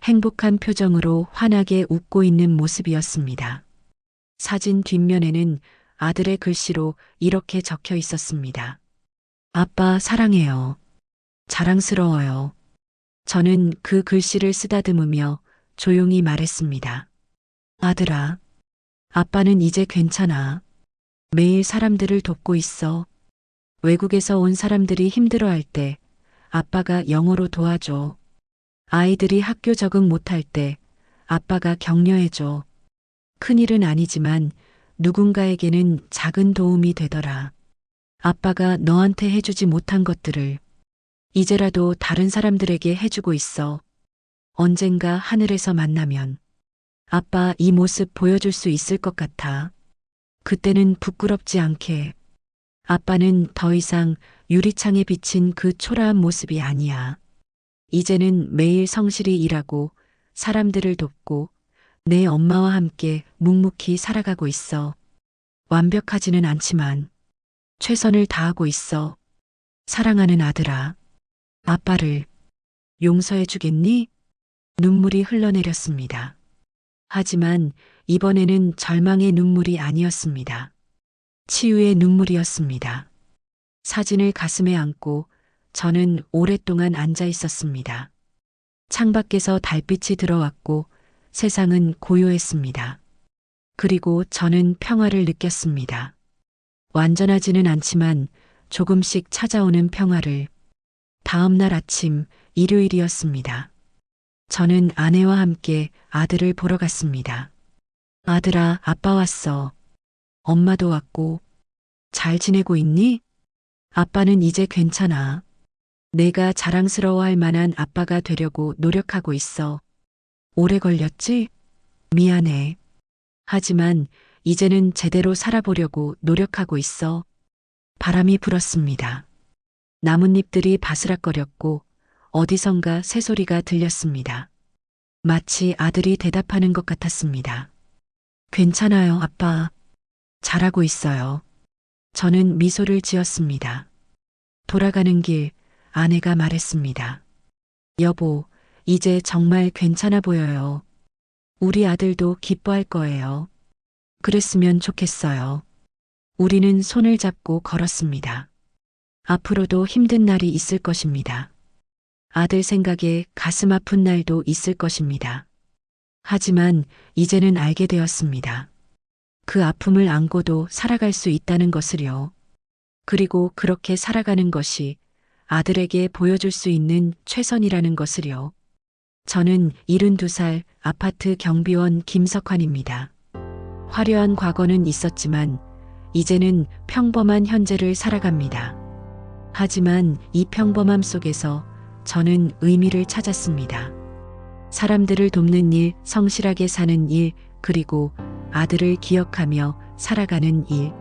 행복한 표정으로 환하게 웃고 있는 모습이었습니다. 사진 뒷면에는 아들의 글씨로 이렇게 적혀 있었습니다. 아빠 사랑해요. 자랑스러워요. 저는 그 글씨를 쓰다듬으며 조용히 말했습니다. 아들아, 아빠는 이제 괜찮아. 매일 사람들을 돕고 있어. 외국에서 온 사람들이 힘들어할 때 아빠가 영어로 도와줘. 아이들이 학교 적응 못할 때 아빠가 격려해줘. 큰일은 아니지만 누군가에게는 작은 도움이 되더라. 아빠가 너한테 해주지 못한 것들을 이제라도 다른 사람들에게 해주고 있어. 언젠가 하늘에서 만나면 아빠 이 모습 보여줄 수 있을 것 같아. 그때는 부끄럽지 않게. 아빠는 더 이상 유리창에 비친 그 초라한 모습이 아니야. 이제는 매일 성실히 일하고 사람들을 돕고 내 엄마와 함께 묵묵히 살아가고 있어. 완벽하지는 않지만 최선을 다하고 있어. 사랑하는 아들아, 아빠를 용서해 주겠니? 눈물이 흘러내렸습니다. 하지만 이번에는 절망의 눈물이 아니었습니다. 치유의 눈물이었습니다. 사진을 가슴에 안고 저는 오랫동안 앉아 있었습니다. 창밖에서 달빛이 들어왔고 세상은 고요했습니다. 그리고 저는 평화를 느꼈습니다. 완전하지는 않지만 조금씩 찾아오는 평화를. 다음 날 아침 일요일이었습니다. 저는 아내와 함께 아들을 보러 갔습니다. 아들아, 아빠 왔어. 엄마도 왔고. 잘 지내고 있니? 아빠는 이제 괜찮아. 내가 자랑스러워할 만한 아빠가 되려고 노력하고 있어. 오래 걸렸지? 미안해. 하지만 이제는 제대로 살아보려고 노력하고 있어. 바람이 불었습니다. 나뭇잎들이 바스락거렸고 어디선가 새소리가 들렸습니다. 마치 아들이 대답하는 것 같았습니다. 괜찮아요, 아빠. 잘하고 있어요. 저는 미소를 지었습니다. 돌아가는 길 아내가 말했습니다. 여보, 이제 정말 괜찮아 보여요. 우리 아들도 기뻐할 거예요. 그랬으면 좋겠어요. 우리는 손을 잡고 걸었습니다. 앞으로도 힘든 날이 있을 것입니다. 아들 생각에 가슴 아픈 날도 있을 것입니다. 하지만 이제는 알게 되었습니다. 그 아픔을 안고도 살아갈 수 있다는 것을요. 그리고 그렇게 살아가는 것이 아들에게 보여줄 수 있는 최선이라는 것을요. 저는 72살 아파트 경비원 김석환입니다. 화려한 과거는 있었지만 이제는 평범한 현재를 살아갑니다. 하지만 이 평범함 속에서 저는 의미를 찾았습니다. 사람들을 돕는 일, 성실하게 사는 일, 그리고 아들을 기억하며 살아가는 일.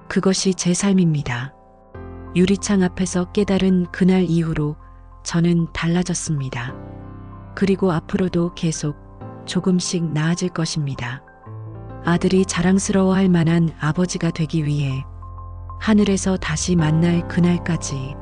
그것이 제 삶입니다. 유리창 앞에서 깨달은 그날 이후로 저는 달라졌습니다. 그리고 앞으로도 계속 조금씩 나아질 것입니다. 아들이 자랑스러워할 만한 아버지가 되기 위해 하늘에서 다시 만날 그날까지.